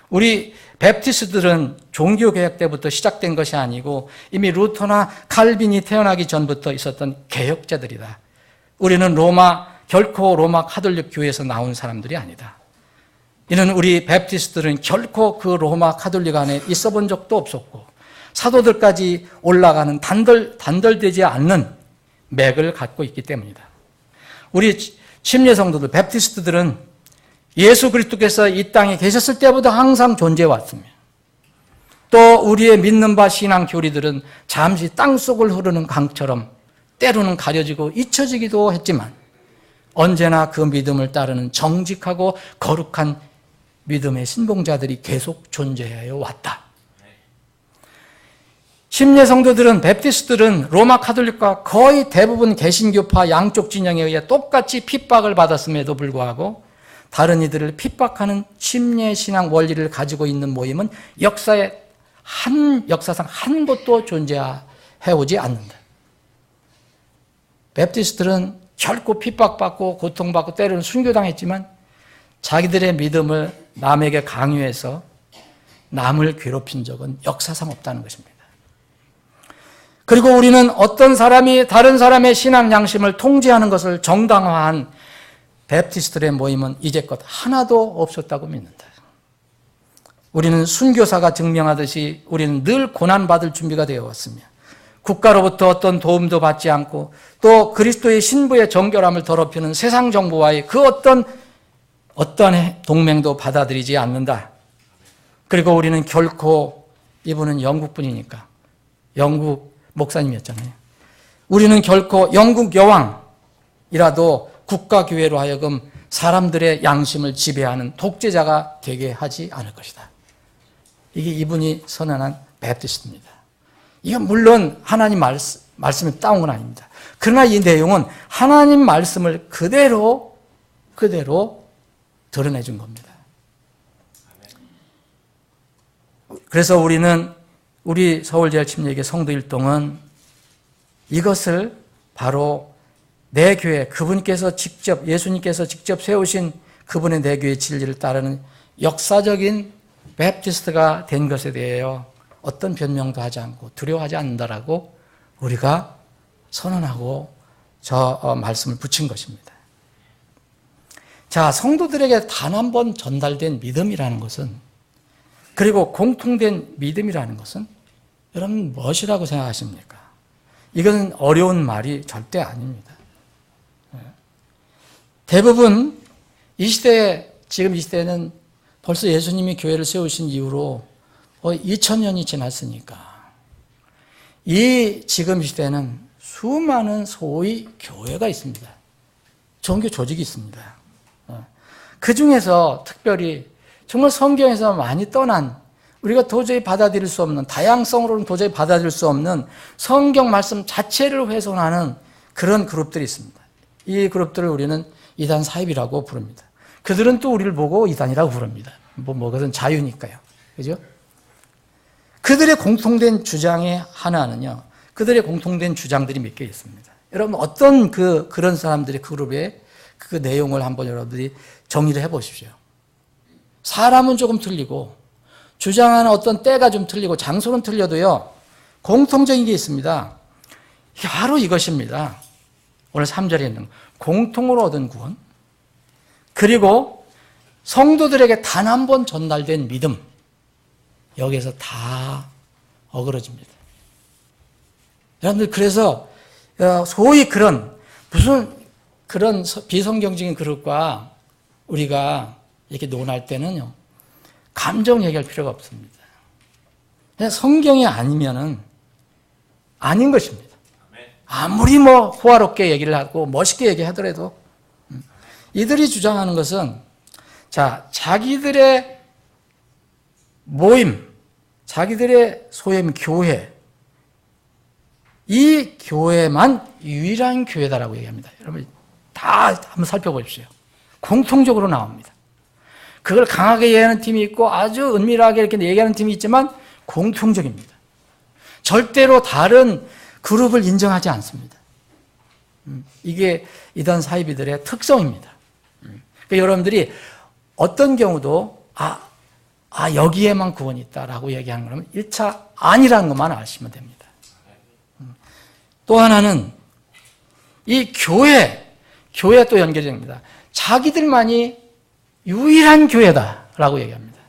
우리 베프티스트들은 종교개혁 때부터 시작된 것이 아니고 이미 루터나 칼빈이 태어나기 전부터 있었던 개혁자들이다. 우리는 결코 로마 카톨릭 교회에서 나온 사람들이 아니다. 이는 우리 베프티스트들은 결코 그 로마 카톨릭 안에 있어 본 적도 없었고 사도들까지 올라가는 단절되지 않는 맥을 갖고 있기 때문이다. 우리 침례 성도들, 베프티스트들은 예수 그리스도께서 이 땅에 계셨을 때부터 항상 존재해 왔으며 또 우리의 믿는 바 신앙 교리들은 잠시 땅속을 흐르는 강처럼 때로는 가려지고 잊혀지기도 했지만 언제나 그 믿음을 따르는 정직하고 거룩한 믿음의 신봉자들이 계속 존재해 왔다. 침례 성도들은 베프티스트들은 로마 카톨릭과 거의 대부분 개신교파 양쪽 진영에 의해 똑같이 핍박을 받았음에도 불구하고 다른 이들을 핍박하는 침례 신앙 원리를 가지고 있는 모임은 역사상 한 곳도 존재해오지 않는다. 베프티스트들은 결코 핍박받고 고통받고 때로는 순교당했지만 자기들의 믿음을 남에게 강요해서 남을 괴롭힌 적은 역사상 없다는 것입니다. 그리고 우리는 어떤 사람이 다른 사람의 신앙 양심을 통제하는 것을 정당화한 베프티스트들의 모임은 이제껏 하나도 없었다고 믿는다. 우리는 순교사가 증명하듯이 우리는 늘 고난받을 준비가 되어 왔으며 국가로부터 어떤 도움도 받지 않고 또 그리스도의 신부의 정결함을 더럽히는 세상 정부와의 그 어떠한 동맹도 받아들이지 않는다. 그리고 우리는 결코 이분은 영국 분이니까 영국 목사님이었잖아요. 우리는 결코 영국 여왕 조금이라도 국가교회로 하여금 사람들의 양심을 지배하는 독재자가 되게 하지 않을 것이다. 이게 이분이 선언한 베프티스트입니다. 이건 물론 하나님 말씀을 따온 건 아닙니다. 그러나 이 내용은 하나님 말씀을 그대로 드러내준 겁니다. 그래서 우리 서울제일침례교회 성도일동은 이것을 바로 내 교회, 예수님께서 직접 세우신 그분의 내 교회의 진리를 따르는 역사적인 베프티스트가 된 것에 대하여 어떤 변명도 하지 않고 두려워하지 않는다라고 우리가 선언하고 저 말씀을 붙인 것입니다. 자, 성도들에게 단 한 번 전달된 믿음이라는 것은, 그리고 공통된 믿음이라는 것은 여러분 무엇이라고 생각하십니까? 이건 어려운 말이 절대 아닙니다. 대부분 지금 이 시대에는 벌써 예수님이 교회를 세우신 이후로 2000년이 지났으니까 지금 이 시대에는 수많은 소위 교회가 있습니다. 종교 조직이 있습니다. 그 중에서 특별히 정말 성경에서 많이 떠난, 우리가 도저히 받아들일 수 없는, 다양성으로는 도저히 받아들일 수 없는 성경 말씀 자체를 훼손하는 그런 그룹들이 있습니다. 이 그룹들을 우리는 이단 사입이라고 부릅니다. 그들은 또 우리를 보고 이단이라고 부릅니다. 그것은 자유니까요. 그죠? 그들의 공통된 주장의 하나는요, 그들의 공통된 주장들이 몇 개 있습니다. 여러분, 어떤 그런 사람들의 그룹의 그 내용을 한번 여러분들이 정리를 해 보십시오. 사람은 조금 틀리고, 주장하는 어떤 때가 좀 틀리고, 장소는 틀려도요, 공통적인 게 있습니다. 바로 이것입니다. 오늘 3절에 있는 공통으로 얻은 구원, 그리고 성도들에게 단 한 번 전달된 믿음, 여기에서 다 어그러집니다. 여러분들, 그래서 소위 무슨 그런 비성경적인 그룹과 우리가 이렇게 논할 때는요, 감정 얘기할 필요가 없습니다. 그냥 성경이 아니면은 아닌 것입니다. 아무리 호화롭게 얘기를 하고 멋있게 얘기하더라도 이들이 주장하는 것은, 자, 자기들의 모임, 자기들의 소임 교회, 이 교회만 유일한 교회다라고 얘기합니다. 여러분 다 한번 살펴보십시오. 공통적으로 나옵니다. 그걸 강하게 얘기하는 팀이 있고 아주 은밀하게 이렇게 얘기하는 팀이 있지만 공통적입니다. 절대로 다른 그룹을 인정하지 않습니다. 이게 이단 사이비들의 특성입니다. 그러니까 여러분들이 어떤 경우도 여기에만 구원이 있다라고 얘기하는 거면 1차 아니라는 것만 아시면 됩니다. 또 하나는 이 교회 또 연결이 됩니다. 자기들만이 유일한 교회다라고 얘기합니다.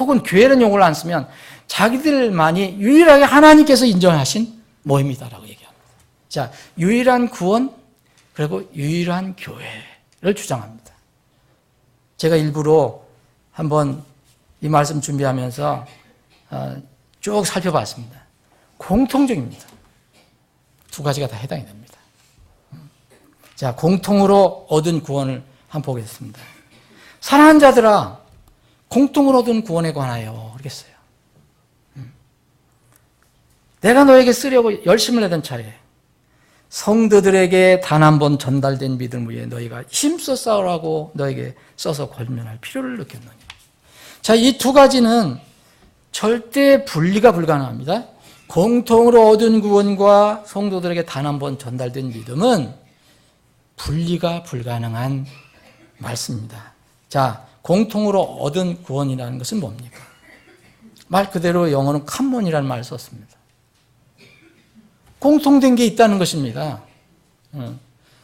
혹은 교회라는 용어를 안 쓰면 자기들만이 유일하게 하나님께서 인정하신 모임이다라고 얘기합니다. 자, 유일한 구원, 그리고 유일한 교회를 주장합니다. 제가 일부러 한번 이 말씀 준비하면서 쭉 살펴봤습니다. 공통적입니다. 두 가지가 다 해당이 됩니다. 자, 공통으로 얻은 구원을 한번 보겠습니다. 사랑하는 자들아, 공통으로 얻은 구원에 관하여 그러겠어요. 내가 너에게 쓰려고 열심을 내던 차례, 성도들에게 단 한 번 전달된 믿음 위에 너희가 힘써 싸우라고 너에게 써서 권면할 필요를 느꼈느니. 자, 이 두 가지는 절대 분리가 불가능합니다. 공통으로 얻은 구원과 성도들에게 단 한 번 전달된 믿음은 분리가 불가능한 말씀입니다. 자, 공통으로 얻은 구원이라는 것은 뭡니까? 말 그대로 영어는 common이라는 말을 썼습니다. 공통된 게 있다는 것입니다.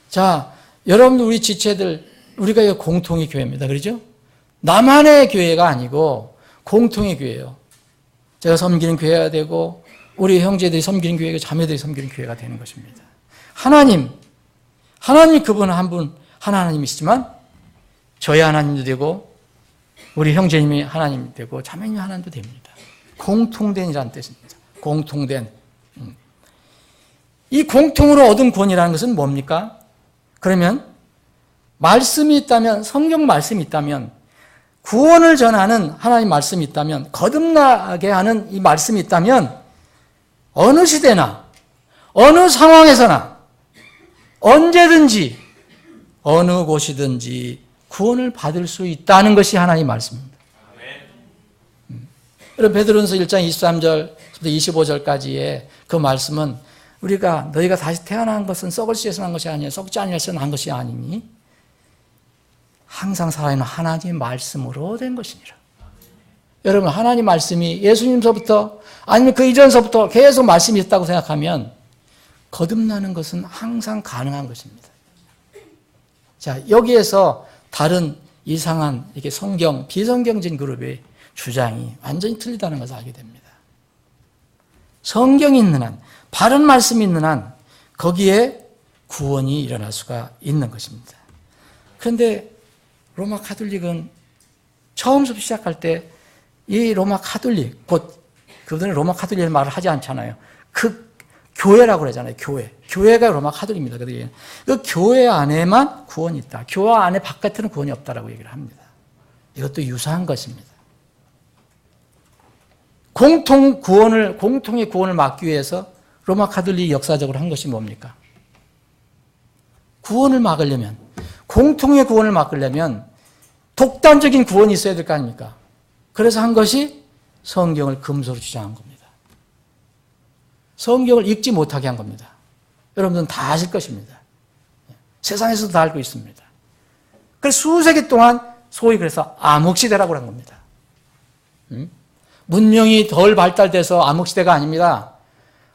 자, 여러분, 우리 지체들, 우리가 이거 공통의 교회입니다. 그렇죠? 나만의 교회가 아니고 공통의 교회예요. 제가 섬기는 교회가 되고 우리 형제들이 섬기는 교회가, 자매들이 섬기는 교회가 되는 것입니다. 하나님 그분은 한 분 하나님이시지만 저희 하나님도 되고 우리 형제님이 하나님이 되고 자매님이 하나님도 됩니다. 공통된이라는 뜻입니다. 공통된. 이 공통으로 얻은 구원이라는 것은 뭡니까? 그러면 말씀이 있다면, 성경 말씀이 있다면, 구원을 전하는 하나님 말씀이 있다면, 거듭나게 하는 이 말씀이 있다면 어느 시대나 어느 상황에서나 언제든지 어느 곳이든지 구원을 받을 수 있다는 것이 하나님의 말씀입니다. 여러분 베드로전서 1장 23절부터 25절까지의 그 말씀은 우리가 너희가 다시 태어난 것은 썩을 씨에서 난 것이 아니라 썩지 아니하여서 난 것이 아니니 항상 살아있는 하나님의 말씀으로 된 것이니라. 여러분 하나님 말씀이 예수님서부터 아니면 그 이전서부터 계속 말씀이 있다고 생각하면 거듭나는 것은 항상 가능한 것입니다. 자, 여기에서 다른 이상한 이렇게 성경, 비성경적인 그룹의 주장이 완전히 틀리다는 것을 알게 됩니다. 성경이 있는 한, 바른 말씀이 있는 한 거기에 구원이 일어날 수가 있는 것입니다. 그런데 로마 가톨릭은 처음부터 시작할 때 이 로마 가톨릭, 곧 그들은 로마 가톨릭의 말을 하지 않잖아요. 그 교회라고 그러잖아요. 교회가 로마 가톨릭입니다. 그 교회 안에만 구원이 있다. 교회 안에 바깥에는 구원이 없다라고 얘기를 합니다. 이것도 유사한 것입니다. 공통의 구원을 막기 위해서 로마 가톨릭이 역사적으로 한 것이 뭡니까? 구원을 막으려면, 공통의 구원을 막으려면 독단적인 구원이 있어야 될 거 아닙니까? 그래서 한 것이 성경을 금서로 주장한 겁니다. 성경을 읽지 못하게 한 겁니다. 여러분들은 다 아실 것입니다. 세상에서도 다 알고 있습니다. 그래서 수세기 동안 소위 그래서 암흑시대라고 한 겁니다. 문명이 덜 발달돼서 암흑시대가 아닙니다.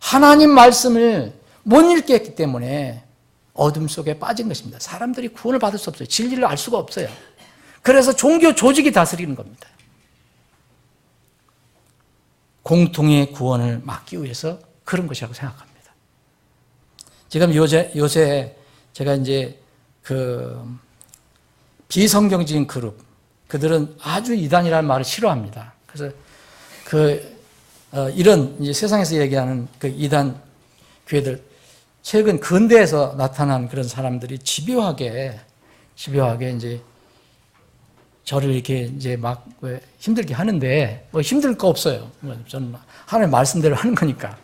하나님 말씀을 못 읽게 했기 때문에 어둠 속에 빠진 것입니다. 사람들이 구원을 받을 수 없어요. 진리를 알 수가 없어요. 그래서 종교 조직이 다스리는 겁니다. 공통의 구원을 막기 위해서 그런 것이라고 생각합니다. 지금 요새 제가 이제 그 비성경적인 그룹, 그들은 아주 이단이라는 말을 싫어합니다. 그래서 이런 이제 세상에서 얘기하는 그 이단 교회들, 최근 근대에서 나타난 그런 사람들이 집요하게 이제 저를 이렇게 이제 막 힘들게 하는데 뭐 힘들 거 없어요. 저는 하나님의 말씀대로 하는 거니까.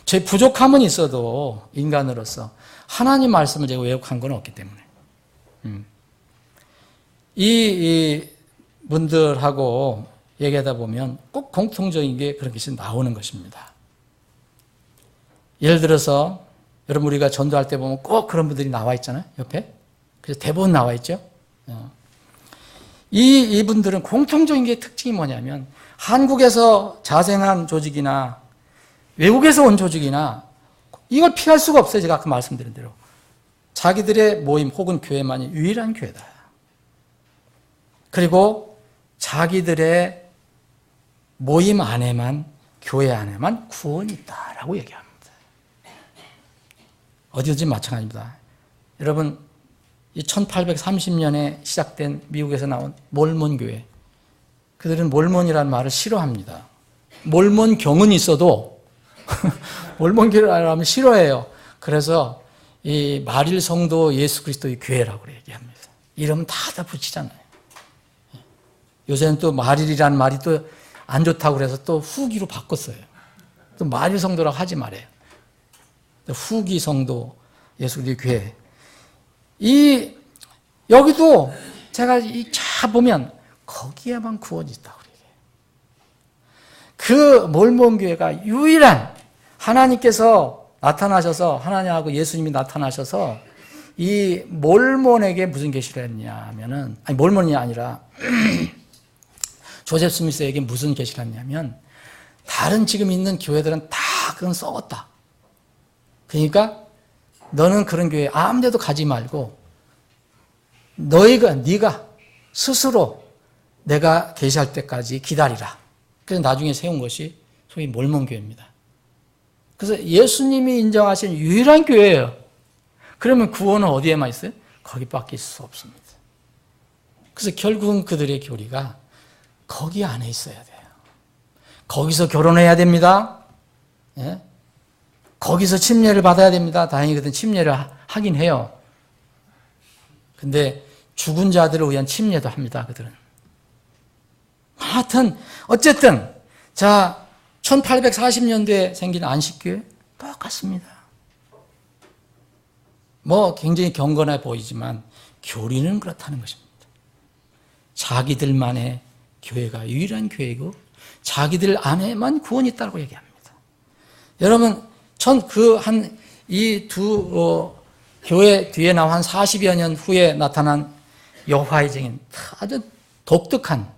제 부족함은 있어도 인간으로서 하나님 말씀을 제가 왜곡한 건 없기 때문에. 이 분들하고 얘기하다 보면 꼭 공통적인 게 그런 것이 나오는 것입니다. 예를 들어서 여러분 우리가 전도할 때 보면 꼭 그런 분들이 나와 있잖아요. 옆에. 그래서 대부분 나와 있죠. 이분들은 공통적인 게 특징이 뭐냐면 한국에서 자생한 조직이나 외국에서 온 조직이나 이걸 피할 수가 없어요. 제가 아까 말씀드린 대로. 자기들의 모임 혹은 교회만이 유일한 교회다. 그리고 자기들의 모임 안에만, 교회 안에만 구원이 있다라고 얘기합니다. 어디든지 마찬가지입니다. 여러분, 이 1830년에 시작된 미국에서 나온 몰몬 교회. 그들은 몰몬이라는 말을 싫어합니다. 몰몬 경은 있어도 몰몬 교회를 하면 싫어해요. 그래서 이 마릴 성도 예수 그리스도의 교회라고 얘기합니다. 이러면 다 붙이잖아요. 요새는 또 마릴이라는 말이 또 안 좋다고 그래서 또 후기로 바꿨어요. 또 마릴 성도라고 하지 말아요. 후기 성도 예수 그리스도의 교회. 여기도 제가 차 보면 거기에만 구원이 있다고 얘기해요. 그 몰몬 교회가 유일한 하나님께서 나타나셔서 하나님하고 예수님이 나타나셔서 이 몰몬에게 무슨 계시를 했냐면은 아니 몰몬이 아니라 조셉 스미스에게 무슨 계시를 했냐면 다른 지금 있는 교회들은 다 그건 썩었다. 그러니까 너는 그런 교회 아무 데도 가지 말고 네가 스스로 내가 계시할 때까지 기다리라. 그래서 나중에 세운 것이 소위 몰몬 교회입니다. 그래서 예수님이 인정하신 유일한 교회예요. 그러면 구원은 어디에만 있어요? 거기밖에 있을 수 없습니다. 그래서 결국은 그들의 교리가 거기 안에 있어야 돼요. 거기서 결혼해야 됩니다. 예? 거기서 침례를 받아야 됩니다. 다행히 그들은 침례를 하긴 해요. 근데 죽은 자들을 위한 침례도 합니다. 그들은. 하여튼 어쨌든 자 1840년대에 생긴 안식교회 똑같습니다. 뭐 굉장히 경건해 보이지만 교리는 그렇다는 것입니다. 자기들만의 교회가 유일한 교회이고 자기들 안에만 구원이 있다고 얘기합니다. 여러분 이 두 교회 뒤에 나온 한 40여 년 후에 나타난 여호와의 증인, 아주 독특한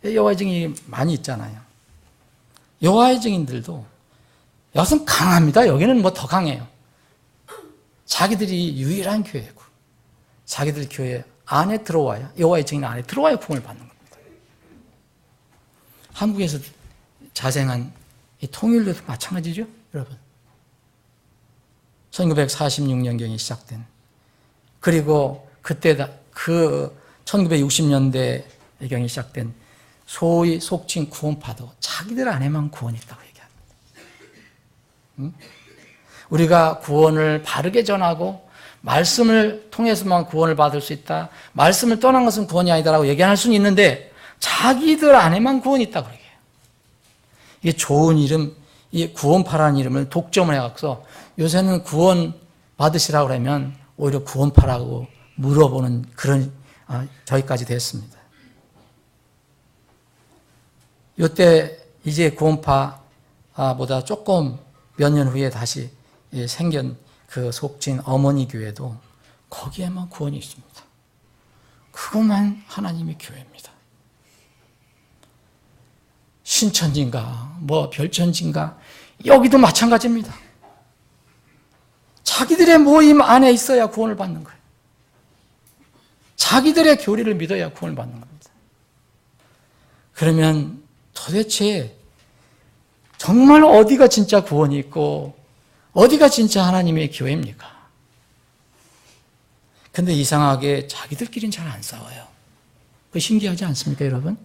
여호와의 증인이 많이 있잖아요. 여호와의 증인들도 여기서는 강합니다. 여기는 뭐 더 강해요. 자기들이 유일한 교회고 자기들 교회 안에 들어와야, 여호와의 증인 안에 들어와야 구원을 받는 겁니다. 한국에서 자생한 이 통일교도 마찬가지죠, 여러분. 1946년경에 시작된, 그리고 그때 1960년대경에 시작된 소위 속칭 구원파도 자기들 안에만 구원이 있다고 얘기합니다. 우리가 구원을 바르게 전하고 말씀을 통해서만 구원을 받을 수 있다, 말씀을 떠난 것은 구원이 아니다라고 얘기할 수는 있는데 자기들 안에만 구원이 있다고 얘기해요. 이게 좋은 이름, 이 구원파라는 이름을 독점을 해갖고 요새는 구원 받으시라고 그러면 오히려 구원파라고 물어보는 그런 저희까지 됐습니다. 이때 이제 구원파보다 조금 몇 년 후에 다시 생긴 그 속진 어머니 교회도 거기에만 구원이 있습니다. 그것만 하나님의 교회입니다. 신천지인가 뭐 별천지인가 여기도 마찬가지입니다. 자기들의 모임 안에 있어야 구원을 받는 거예요. 자기들의 교리를 믿어야 구원을 받는 겁니다. 그러면 도대체 정말 어디가 진짜 구원이 있고 어디가 진짜 하나님의 교회입니까? 근데 이상하게 자기들끼리는 잘 안 싸워요. 그거 신기하지 않습니까, 여러분?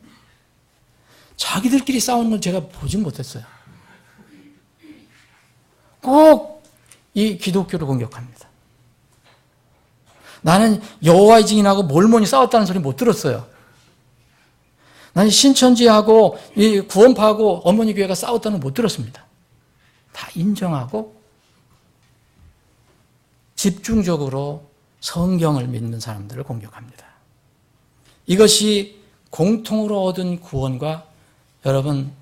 자기들끼리 싸우는 건 제가 보진 못했어요. 꼭 이 기독교를 공격합니다. 나는 여호와의 증인하고 몰몬이 싸웠다는 소리 못 들었어요. 나는 신천지하고 이 구원파하고 어머니 교회가 싸웠다는 거 못 들었습니다. 다 인정하고 집중적으로 성경을 믿는 사람들을 공격합니다. 이것이 공통으로 얻은 구원과 여러분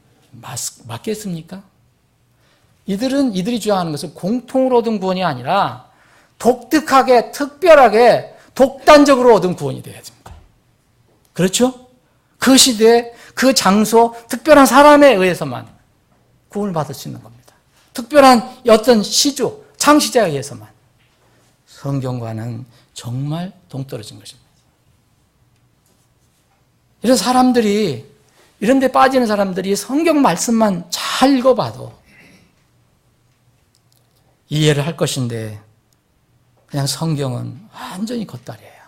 맞겠습니까? 이들이 주장하는 것은 공통으로 얻은 구원이 아니라 독특하게, 특별하게, 독단적으로 얻은 구원이 되어야 됩니다. 그렇죠? 그 시대에, 그 장소, 특별한 사람에 의해서만 구원을 받을 수 있는 겁니다. 특별한 어떤 시조, 창시자에 의해서만. 성경과는 정말 동떨어진 것입니다. 이런 데 빠지는 사람들이 성경 말씀만 잘 읽어봐도 이해를 할 것인데 그냥 성경은 완전히 겉다리예요.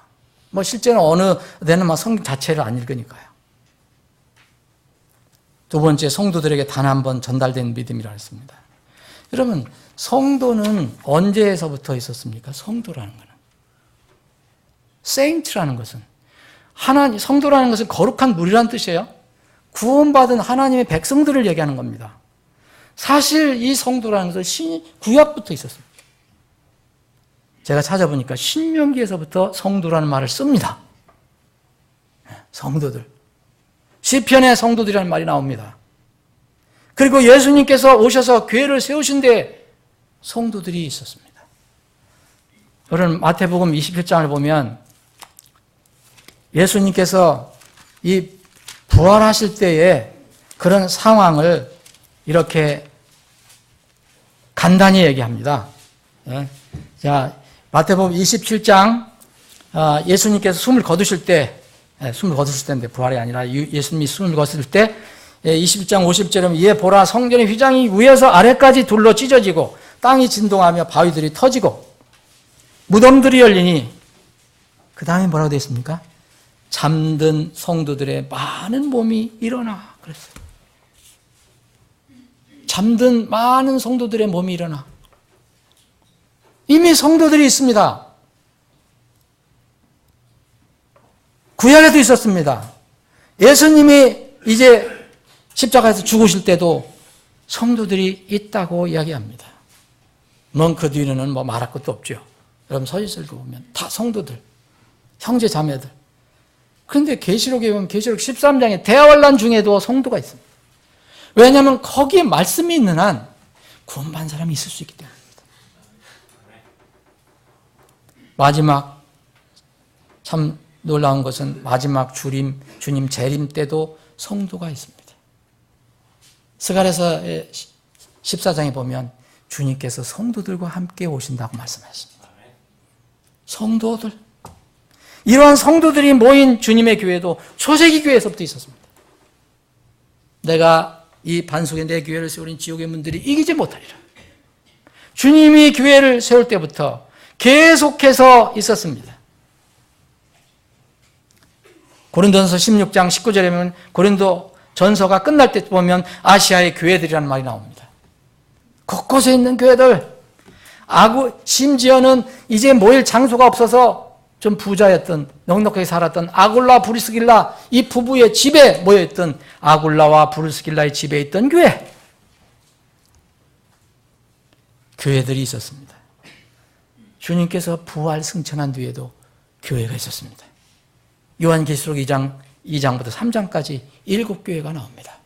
뭐 실제는 어느 데는 막 성경 자체를 안 읽으니까요. 두 번째, 성도들에게 단 한 번 전달된 믿음이라 했습니다. 여러분, 성도는 언제에서부터 있었습니까? 성도라는 것은. 세인트라는 것은 성도라는 것은 거룩한 무리라는 뜻이에요. 구원받은 하나님의 백성들을 얘기하는 겁니다. 사실 이 성도라는 것은 구약부터 있었습니다. 제가 찾아보니까 신명기에서부터 성도라는 말을 씁니다. 성도들. 시편에 성도들이라는 말이 나옵니다. 그리고 예수님께서 오셔서 교회를 세우신 데 성도들이 있었습니다. 여러분, 마태복음 27장을 보면 예수님께서 이 부활하실 때의 그런 상황을 이렇게 간단히 얘기합니다. 자, 마태복음 27장, 예수님께서 숨을 거두실 때인데 부활이 아니라 예수님이 숨을 거두실 때 21장 50절에 이에 보라 성전의 휘장이 위에서 아래까지 둘로 찢어지고 땅이 진동하며 바위들이 터지고 무덤들이 열리니 그 다음에 뭐라고 되어 있습니까? 잠든 성도들의 많은 몸이 일어나 그랬어요. 잠든 많은 성도들의 몸이 일어나. 이미 성도들이 있습니다. 구약에도 있었습니다. 예수님이 이제 십자가에서 죽으실 때도 성도들이 있다고 이야기합니다. 물론 그 뒤에는 뭐 말할 것도 없죠. 여러분 서신을 보면 다 성도들, 형제 자매들. 그런데 계시록에 보면 계시록 13장에 대환란 중에도 성도가 있습니다. 왜냐하면 거기에 말씀이 있는 한 구원받은 사람이 있을 수 있기 때문입니다. 마지막 참 놀라운 것은 마지막 주님 재림 때도 성도가 있습니다. 스가랴서의 14장에 보면 주님께서 성도들과 함께 오신다고 말씀하십니다. 성도들. 이러한 성도들이 모인 주님의 교회도 초세기 교회에서부터 있었습니다. 내가 이 반석에 내 교회를 세우린 지옥의 문들이 이기지 못하리라. 주님이 교회를 세울 때부터 계속해서 있었습니다. 고린도전서 16장 19절에 보면 고린도 전서가 끝날 때 보면 아시아의 교회들이라는 말이 나옵니다. 곳곳에 있는 교회들, 심지어는 이제 모일 장소가 없어서 좀 부자였던, 넉넉하게 살았던 아굴라, 브리스길라 이 부부의 집에 모여있던 아굴라와 브리스길라의 집에 있던 교회들이 있었습니다. 주님께서 부활 승천한 뒤에도 교회가 있었습니다. 요한계시록 2장부터 3장까지 7교회가 나옵니다.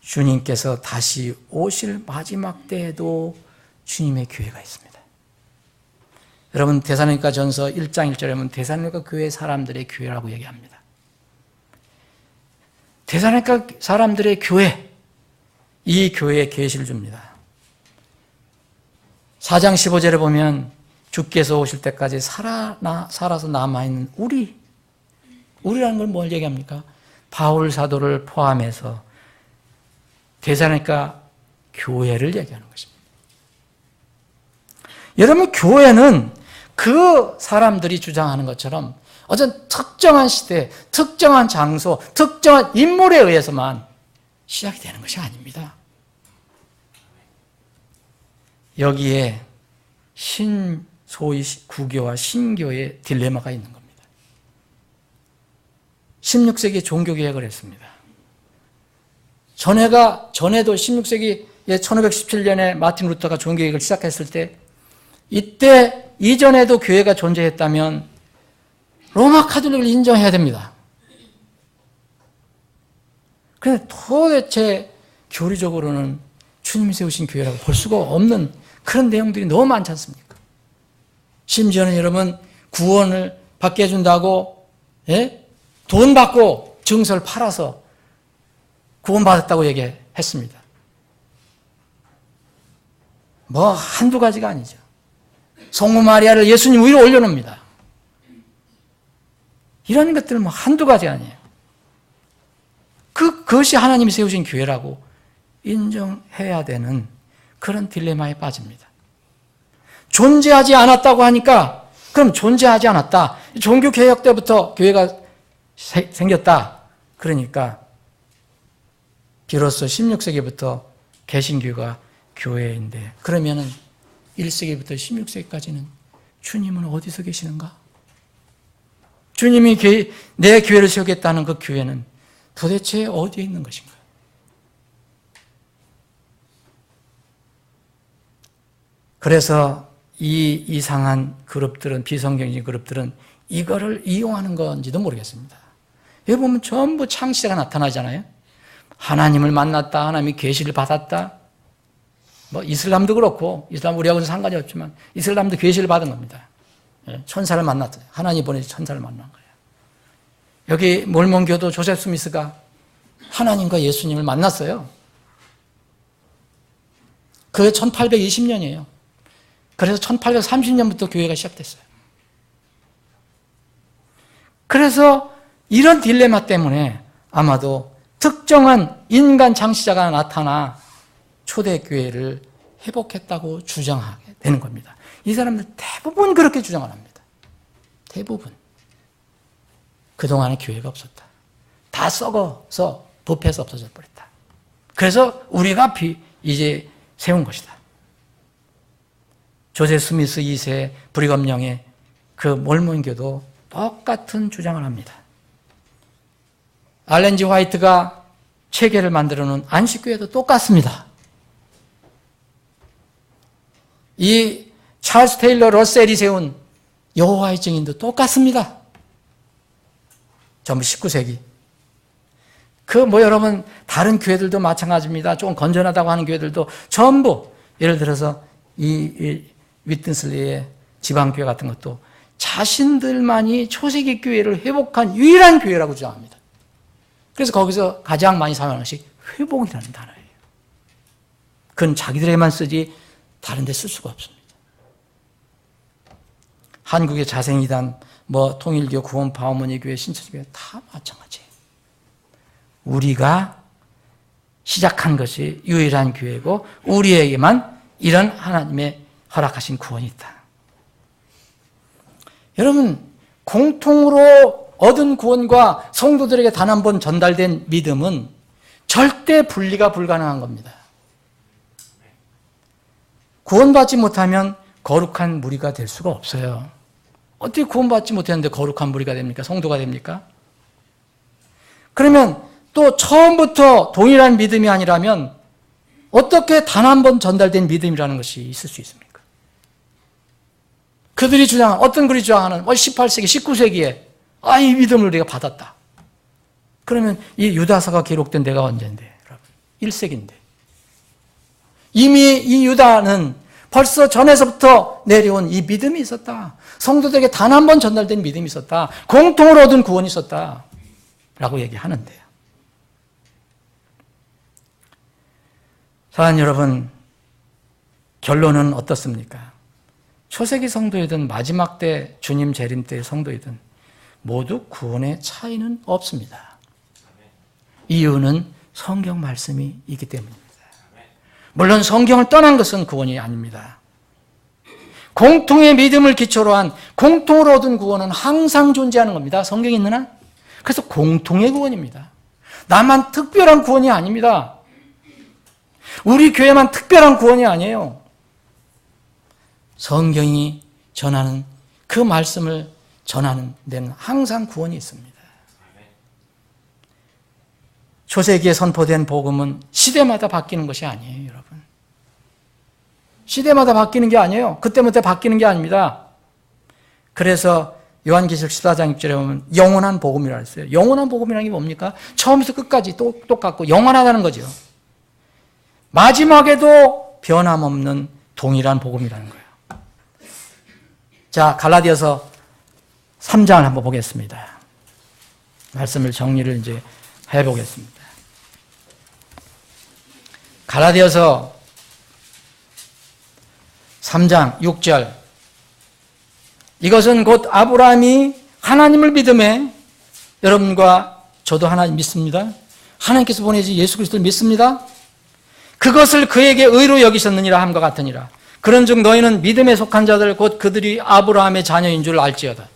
주님께서 다시 오실 마지막 때에도 주님의 교회가 있습니다. 여러분 데살로니가 전서 1장 1절에 보면 데살로니가 교회 사람들의 교회라고 얘기합니다. 데살로니가 사람들의 교회, 이 교회에 계시를 줍니다. 4장 15절에 보면 주께서 오실 때까지 살아서 남아있는 우리라는 걸 뭘 얘기합니까? 바울 사도를 포함해서 데살로니가 교회를 얘기하는 것입니다. 여러분 교회는 그 사람들이 주장하는 것처럼 어떤 특정한 시대, 특정한 장소, 특정한 인물에 의해서만 시작이 되는 것이 아닙니다. 여기에 소위 구교와 신교의 딜레마가 있는 겁니다. 16세기에 종교개혁을 했습니다. 전에도 16세기 1517년에 마틴 루터가 종교개혁을 시작했을 때 이때 이전에도 교회가 존재했다면 로마 카톨릭을 인정해야 됩니다. 그런데 도대체 교리적으로는 주님이 세우신 교회라고 볼 수가 없는 그런 내용들이 너무 많지 않습니까? 심지어는 여러분 구원을 받게 해준다고 돈 받고 증서를 팔아서 구원받았다고 얘기했습니다. 뭐 한두 가지가 아니죠. 성모 마리아를 예수님 위로 올려놓습니다. 이런 것들은 뭐 한두 가지 아니에요. 그것이 하나님이 세우신 교회라고 인정해야 되는 그런 딜레마에 빠집니다. 존재하지 않았다고 하니까 그럼 존재하지 않았다. 종교개혁 때부터 교회가 생겼다. 그러니까 비로소 16세기부터 개신교가 교회인데 그러면은 1세기부터 16세기까지는 주님은 어디서 계시는가? 주님이 내 교회를 세우겠다는 그 교회는 도대체 어디에 있는 것인가? 그래서 이 이상한 그룹들은, 비성경적인 그룹들은 이거를 이용하는 건지도 모르겠습니다. 여기 보면 전부 창시자가 나타나잖아요. 하나님을 만났다, 하나님이 계시를 받았다. 뭐 이슬람도 그렇고, 이슬람 우리하고는 상관이 없지만 이슬람도 계시를 받은 겁니다. 천사를 만났다. 하나님 보내서 천사를 만난 거예요. 여기 몰몬교도 조셉 스미스가 하나님과 예수님을 만났어요. 그게 1820년이에요. 그래서 1830년부터 교회가 시작됐어요. 그래서 이런 딜레마 때문에 아마도 특정한 인간 창시자가 나타나 초대교회를 회복했다고 주장하게 되는 겁니다. 이 사람들 대부분 그렇게 주장을 합니다. 대부분. 그동안에 교회가 없었다. 다 썩어서 부패해서 없어져 버렸다. 그래서 우리가 이제 세운 것이다. 조세 스미스 2세 브리검령의 그 몰몬교도 똑같은 주장을 합니다. 알렌 지 화이트가 체계를 만들어 놓은 안식교회도 똑같습니다. 이 찰스 테일러 러셀이 세운 여호와의 증인도 똑같습니다. 전부 19세기. 여러분, 다른 교회들도 마찬가지입니다. 좀 건전하다고 하는 교회들도 전부, 예를 들어서 이 위튼슬리의 지방교회 같은 것도 자신들만이 초세기 교회를 회복한 유일한 교회라고 주장합니다. 그래서 거기서 가장 많이 사용하는 것이 회복이라는 단어예요. 그건 자기들에게만 쓰지 다른 데 쓸 수가 없습니다. 한국의 자생이단, 통일교, 구원파 어머니 교회, 신천교회 다 마찬가지예요. 우리가 시작한 것이 유일한 교회고 우리에게만 이런 하나님의 허락하신 구원이 있다. 여러분, 공통으로 얻은 구원과 성도들에게 단 한 번 전달된 믿음은 절대 분리가 불가능한 겁니다. 구원받지 못하면 거룩한 무리가 될 수가 없어요. 어떻게 구원받지 못했는데 거룩한 무리가 됩니까? 성도가 됩니까? 그러면 또 처음부터 동일한 믿음이 아니라면 어떻게 단 한 번 전달된 믿음이라는 것이 있을 수 있습니까? 그들이 주장한, 어떤 글이 주장하는 18세기, 19세기에 이 믿음을 우리가 받았다. 그러면 이 유다서가 기록된 데가 언제인데, 여러분? 1세기인데. 이미 이 유다는 벌써 전에서부터 내려온 이 믿음이 있었다. 성도들에게 단 한 번 전달된 믿음이 있었다. 공통으로 얻은 구원이 있었다. 라고 얘기하는데요. 사랑하는 여러분, 결론은 어떻습니까? 초세기 성도이든 마지막 때 주님 재림 때의 성도이든 모두 구원의 차이는 없습니다. 이유는 성경 말씀이 있기 때문입니다. 물론 성경을 떠난 것은 구원이 아닙니다. 공통의 믿음을 기초로 한 공통으로 얻은 구원은 항상 존재하는 겁니다. 성경이 있는 한. 그래서 공통의 구원입니다. 나만 특별한 구원이 아닙니다. 우리 교회만 특별한 구원이 아니에요. 성경이 전하는 그 말씀을 전하는 데는 항상 구원이 있습니다. 초세기에 선포된 복음은 시대마다 바뀌는 것이 아니에요, 여러분. 시대마다 바뀌는 게 아니에요. 그때부터 바뀌는 게 아닙니다. 그래서 요한계시록 14장 6절에 보면 영원한 복음이라고 했어요. 영원한 복음이라는 게 뭡니까? 처음부터 끝까지 똑같고 영원하다는 거죠. 마지막에도 변함없는 동일한 복음이라는 거예요. 자, 갈라디아서 3장을 한번 보겠습니다. 말씀을 정리를 이제 해보겠습니다. 갈라디아서 3장 6절. 이것은 곧 아브라함이 하나님을 믿음에, 여러분과 저도 하나님 믿습니다. 하나님께서 보내신 예수 그리스도를 믿습니다. 그것을 그에게 의로 여기셨느니라 함과 같으니라. 그런즉 너희는 믿음에 속한 자들 곧 그들이 아브라함의 자녀인 줄 알지어다.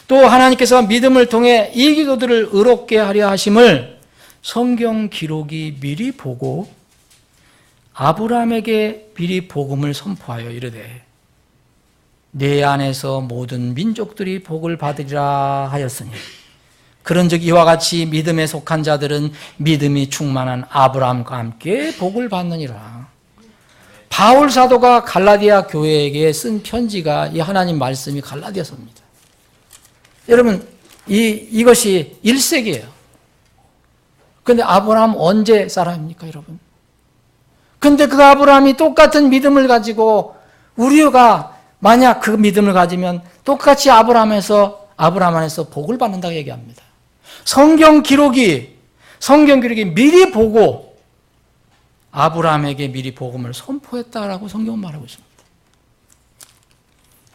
또 하나님께서 믿음을 통해 이 기도들을 의롭게 하려 하심을 성경 기록이 미리 보고 아브라함에게 미리 복음을 선포하여 이르되 내 안에서 모든 민족들이 복을 받으리라 하였으니 그런즉 이와 같이 믿음에 속한 자들은 믿음이 충만한 아브라함과 함께 복을 받느니라. 바울 사도가 갈라디아 교회에게 쓴 편지가 이 하나님 말씀이 갈라디아서입니다. 여러분, 이것이 1세기예요. 그런데 아브라함 언제 사람입니까, 여러분? 근데 그 아브라함이 똑같은 믿음을 가지고 우리가 만약 그 믿음을 가지면 똑같이 아브라함 안에서 복을 받는다고 얘기합니다. 성경 기록이 미리 보고 아브라함에게 미리 복음을 선포했다라고 성경은 말하고 있습니다.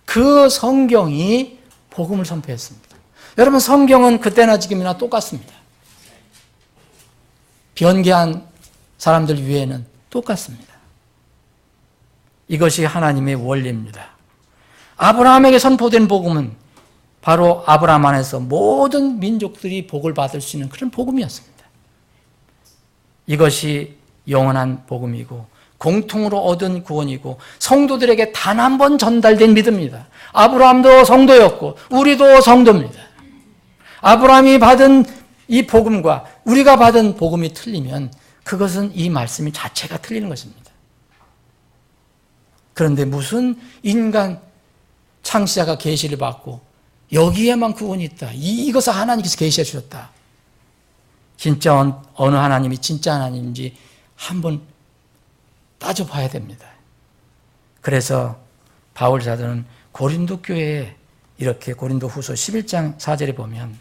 그 성경이 복음을 선포했습니다. 여러분, 성경은 그때나 지금이나 똑같습니다. 변개한 사람들 위에는 똑같습니다. 이것이 하나님의 원리입니다. 아브라함에게 선포된 복음은 바로 아브라함 안에서 모든 민족들이 복을 받을 수 있는 그런 복음이었습니다. 이것이 영원한 복음이고 공통으로 얻은 구원이고 성도들에게 단 한 번 전달된 믿음입니다. 아브라함도 성도였고 우리도 성도입니다. 아브라함이 받은 이 복음과 우리가 받은 복음이 틀리면 그것은 이 말씀이 자체가 틀리는 것입니다. 그런데 무슨 인간 창시자가 계시를 받고 여기에만 구원이 있다. 이것을 하나님께서 계시해 주셨다. 진짜 어느 하나님이 진짜 하나님인지 한번 따져봐야 됩니다. 그래서 바울 사도는 고린도 교회에 이렇게 고린도 후서 11장 4절에 보면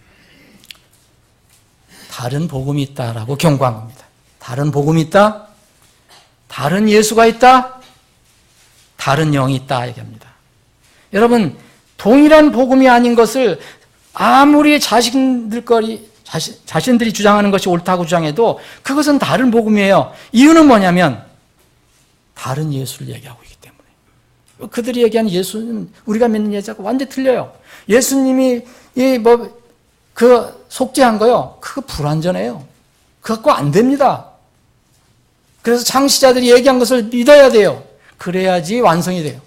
다른 복음이 있다라고 경고한 겁니다. 다른 복음이 있다? 다른 예수가 있다? 다른 영이 있다 얘기합니다. 여러분, 동일한 복음이 아닌 것을 아무리 자신들이 주장하는 것이 옳다고 주장해도 그것은 다른 복음이에요. 이유는 뭐냐면 다른 예수를 얘기하고 있기 때문에. 그들이 얘기하는 예수는 우리가 믿는 예수하고 완전히 틀려요. 예수님이 속죄한 거요. 그거 불완전해요. 그거 갖고 안 됩니다. 그래서 창시자들이 얘기한 것을 믿어야 돼요. 그래야지 완성이 돼요.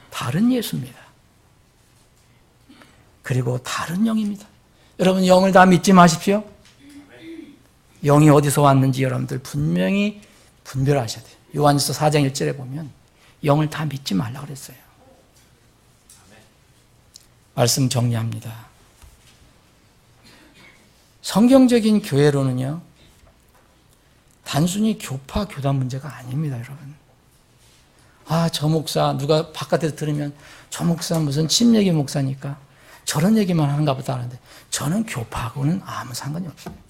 다른 예수입니다. 그리고 다른 영입니다. 여러분, 영을 다 믿지 마십시오. 영이 어디서 왔는지 여러분들 분명히 분별하셔야 돼요. 요한일서 4장 1절에 보면 영을 다 믿지 말라고 그랬어요. 말씀 정리합니다. 성경적인 교회로는요, 단순히 교파 교단 문제가 아닙니다, 여러분. 저 목사, 누가 바깥에서 들으면 저 목사 무슨 침례교 목사니까 저런 얘기만 하는가 보다 하는데, 저는 교파하고는 아무 상관이 없습니다.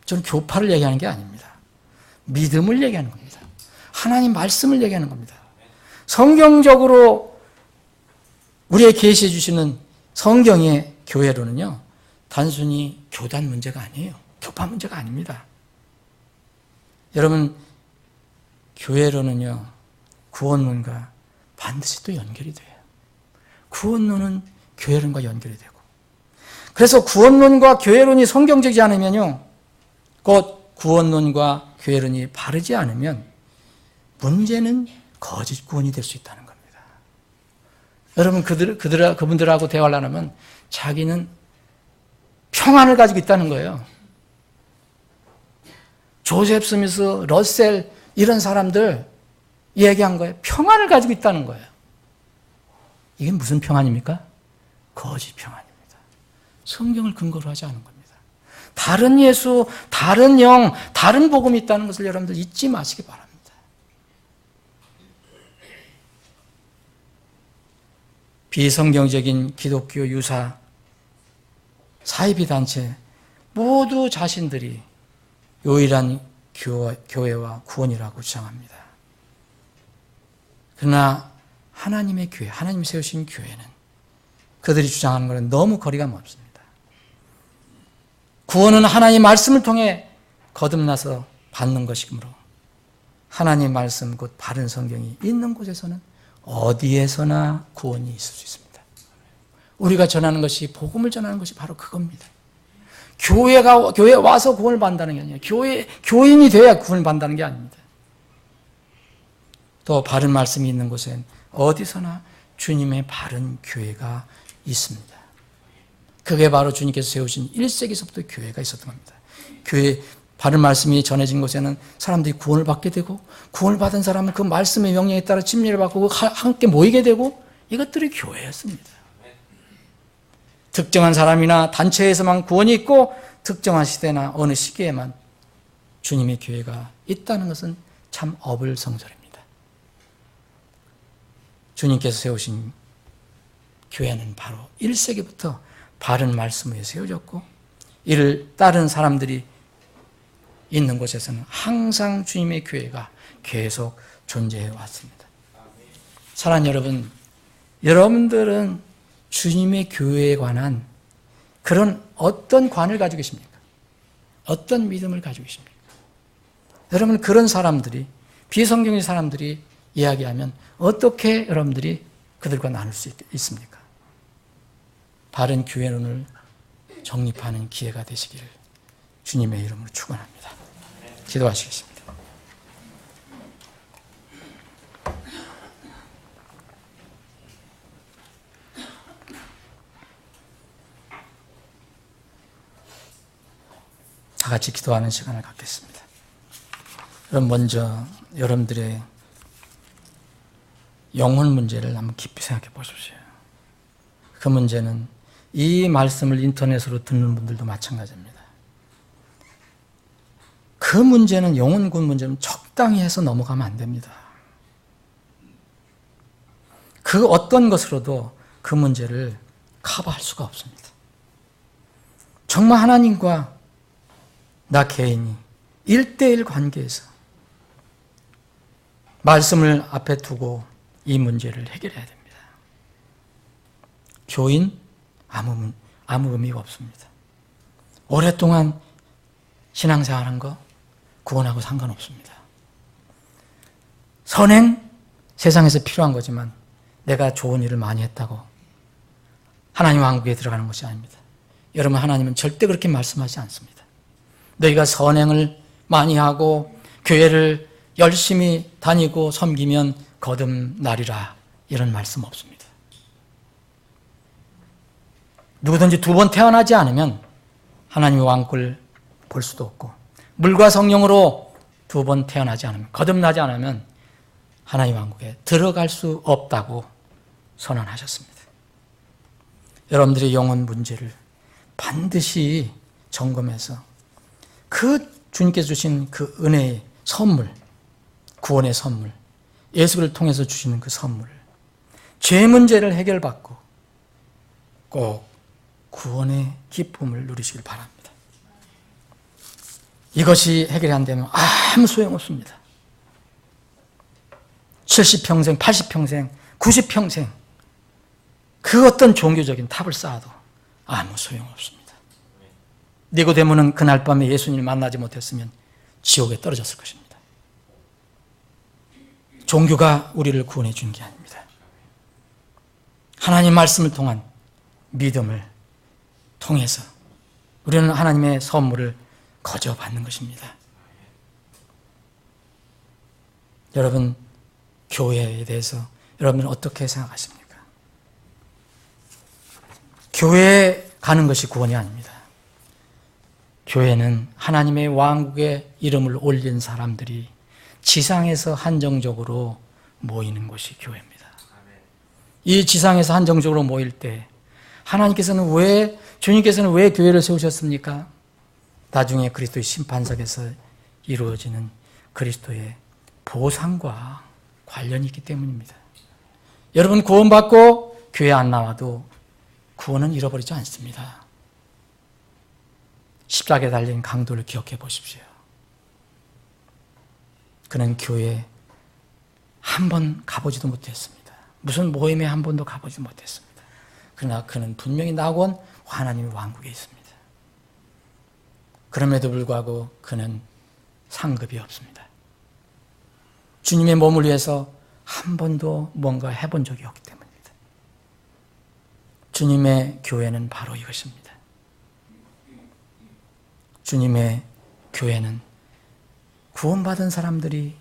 저는 교파를 얘기하는 게 아닙니다. 믿음을 얘기하는 겁니다. 하나님 말씀을 얘기하는 겁니다. 성경적으로 우리에게 계시해 주시는 성경의 교회로는요, 단순히 교단 문제가 아니에요. 교파 문제가 아닙니다. 여러분, 교회로는요, 구원론과 반드시 또 연결이 돼요. 구원론은 교회론과 연결이 되고, 그래서 구원론과 교회론이 성경적이지 않으면요, 곧 구원론과 교회론이 바르지 않으면 문제는 거짓 구원이 될 수 있다는 겁니다. 여러분, 그분들하고 대화를 나누면 자기는 평안을 가지고 있다는 거예요. 조셉 스미스, 러셀 이런 사람들 얘기한 거예요. 평안을 가지고 있다는 거예요. 이게 무슨 평안입니까? 거짓 평안입니다. 성경을 근거로 하지 않은 겁니다. 다른 예수, 다른 영, 다른 복음이 있다는 것을 여러분들 잊지 마시기 바랍니다. 비성경적인 기독교 유사, 사이비 단체 모두 자신들이 유일한 교회와 구원이라고 주장합니다. 그러나 하나님의 교회, 하나님 세우신 교회는 그들이 주장하는 것은 너무 거리가 멀습니다. 구원은 하나님의 말씀을 통해 거듭나서 받는 것이므로 하나님의 말씀 곧 바른 성경이 있는 곳에서는 어디에서나 구원이 있을 수 있습니다. 우리가 전하는 것이, 복음을 전하는 것이 바로 그겁니다. 교회에 와서 구원을 받는다는 게 아니에요. 교인이 돼야 구원을 받는다는 게 아닙니다. 또 바른 말씀이 있는 곳엔 어디서나 주님의 바른 교회가 있습니다. 그게 바로 주님께서 세우신 1세기서부터 교회가 있었던 겁니다. 교회, 바른 말씀이 전해진 곳에는 사람들이 구원을 받게 되고, 구원을 받은 사람은 그 말씀의 명령에 따라 침례를 받고 함께 모이게 되고, 이것들이 교회였습니다. 특정한 사람이나 단체에서만 구원이 있고, 특정한 시대나 어느 시기에만 주님의 교회가 있다는 것은 참 어불성설입니다. 주님께서 세우신 교회는 바로 1세기부터 바른 말씀 위에 세워졌고, 이를 따른 사람들이 있는 곳에서는 항상 주님의 교회가 계속 존재해 왔습니다. 사랑하는 여러분, 여러분들은 주님의 교회에 관한 그런 어떤 관을 가지고 계십니까? 어떤 믿음을 가지고 계십니까? 여러분, 그런 사람들이, 비성경의 사람들이 이야기하면 어떻게 여러분들이 그들과 나눌 수 있습니까? 바른 교회론을 정립하는 기회가 되시기를 주님의 이름으로 축원합니다. 기도하시겠습니다. 다 같이 기도하는 시간을 갖겠습니다. 그럼 먼저 여러분들의 영혼 문제를 한번 깊이 생각해 보십시오. 그 문제는 이 말씀을 인터넷으로 듣는 분들도 마찬가지입니다. 그 문제는 영혼군 문제는 적당히 해서 넘어가면 안 됩니다. 그 어떤 것으로도 그 문제를 커버할 수가 없습니다. 정말 하나님과 나 개인이 1대1 관계에서 말씀을 앞에 두고 이 문제를 해결해야 됩니다. 교인 아무 의미가 없습니다. 오랫동안 신앙생활한 거 구원하고 상관없습니다. 선행 세상에서 필요한 거지만 내가 좋은 일을 많이 했다고 하나님 왕국에 들어가는 것이 아닙니다. 여러분, 하나님은 절대 그렇게 말씀하지 않습니다. 너희가 선행을 많이 하고 교회를 열심히 다니고 섬기면 거듭나리라, 이런 말씀 없습니다. 누구든지 2번 태어나지 않으면 하나님의 왕국을 볼 수도 없고, 물과 성령으로 2번 태어나지 않으면, 거듭나지 않으면 하나님의 왕국에 들어갈 수 없다고 선언하셨습니다. 여러분들의 영혼 문제를 반드시 점검해서 그 주님께서 주신 그 은혜의 선물, 구원의 선물, 예수를 통해서 주시는 그 선물을, 죄 문제를 해결받고 꼭 구원의 기쁨을 누리시길 바랍니다. 이것이 해결이 안 되면 아무 소용없습니다. 70평생, 80평생, 90평생 그 어떤 종교적인 탑을 쌓아도 아무 소용없습니다. 니고데모는 그날 밤에 예수님을 만나지 못했으면 지옥에 떨어졌을 것입니다. 종교가 우리를 구원해 주는 게 아닙니다. 하나님 말씀을 통한 믿음을 통해서 우리는 하나님의 선물을 거저 받는 것입니다. 여러분, 교회에 대해서 여러분은 어떻게 생각하십니까? 교회에 가는 것이 구원이 아닙니다. 교회는 하나님의 왕국의 이름을 올린 사람들이 지상에서 한정적으로 모이는 것이 교회입니다. 이 지상에서 한정적으로 모일 때 주님께서는 왜 교회를 세우셨습니까? 나중에 그리스도의 심판석에서 이루어지는 그리스도의 보상과 관련이 있기 때문입니다. 여러분, 구원받고 교회 안 나와도 구원은 잃어버리지 않습니다. 십자가에 달린 강도를 기억해 보십시오. 그는 교회에 한 번 가보지도 못했습니다. 무슨 모임에 한 번도 가보지 못했습니다. 그러나 그는 분명히 낙원 하나님의 왕국에 있습니다. 그럼에도 불구하고 그는 상급이 없습니다. 주님의 몸을 위해서 한 번도 뭔가 해본 적이 없기 때문입니다. 주님의 교회는 바로 이것입니다. 주님의 교회는 구원받은 사람들이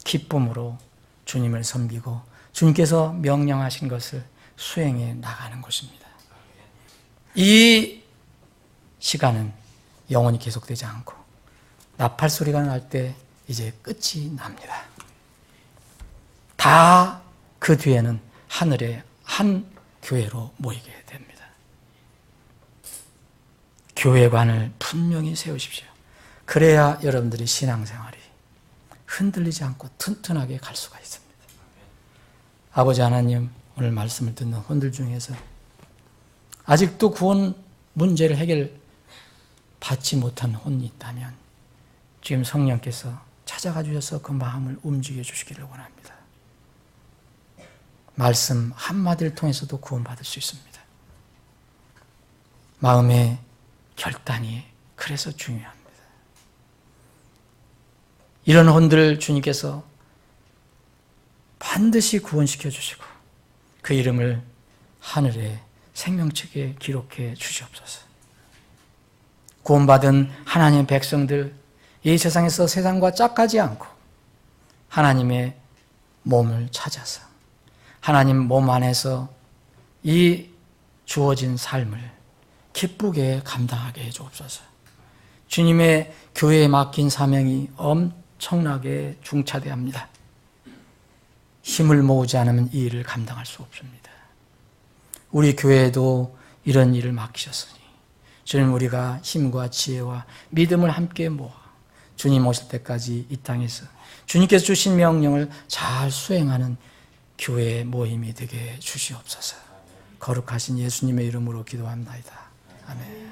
기쁨으로 주님을 섬기고 주님께서 명령하신 것을 수행해 나가는 것입니다. 이 시간은 영원히 계속되지 않고 나팔 소리가 날 때 이제 끝이 납니다. 다 그 뒤에는 하늘의 한 교회로 모이게 됩니다. 교회관을 분명히 세우십시오. 그래야 여러분들이 신앙생활이 흔들리지 않고 튼튼하게 갈 수가 있습니다. 아버지 하나님, 오늘 말씀을 듣는 혼들 중에서 아직도 구원 문제를 해결받지 못한 혼이 있다면 지금 성령께서 찾아가 주셔서 그 마음을 움직여 주시기를 원합니다. 말씀 한마디를 통해서도 구원받을 수 있습니다. 마음의 결단이 그래서 중요합니다. 이런 혼들을 주님께서 반드시 구원시켜 주시고 그 이름을 하늘의 생명책에 기록해 주시옵소서. 구원받은 하나님의 백성들, 이 세상에서 세상과 짝하지 않고 하나님의 몸을 찾아서 하나님 몸 안에서 이 주어진 삶을 기쁘게 감당하게 해 주옵소서. 주님의 교회에 맡긴 사명이 엄청나게 중차대합니다. 힘을 모으지 않으면 이 일을 감당할 수 없습니다. 우리 교회에도 이런 일을 맡기셨으니 주님, 우리가 힘과 지혜와 믿음을 함께 모아 주님 오실 때까지 이 땅에서 주님께서 주신 명령을 잘 수행하는 교회의 모임이 되게 해 주시옵소서. 거룩하신 예수님의 이름으로 기도합나이다. 아멘.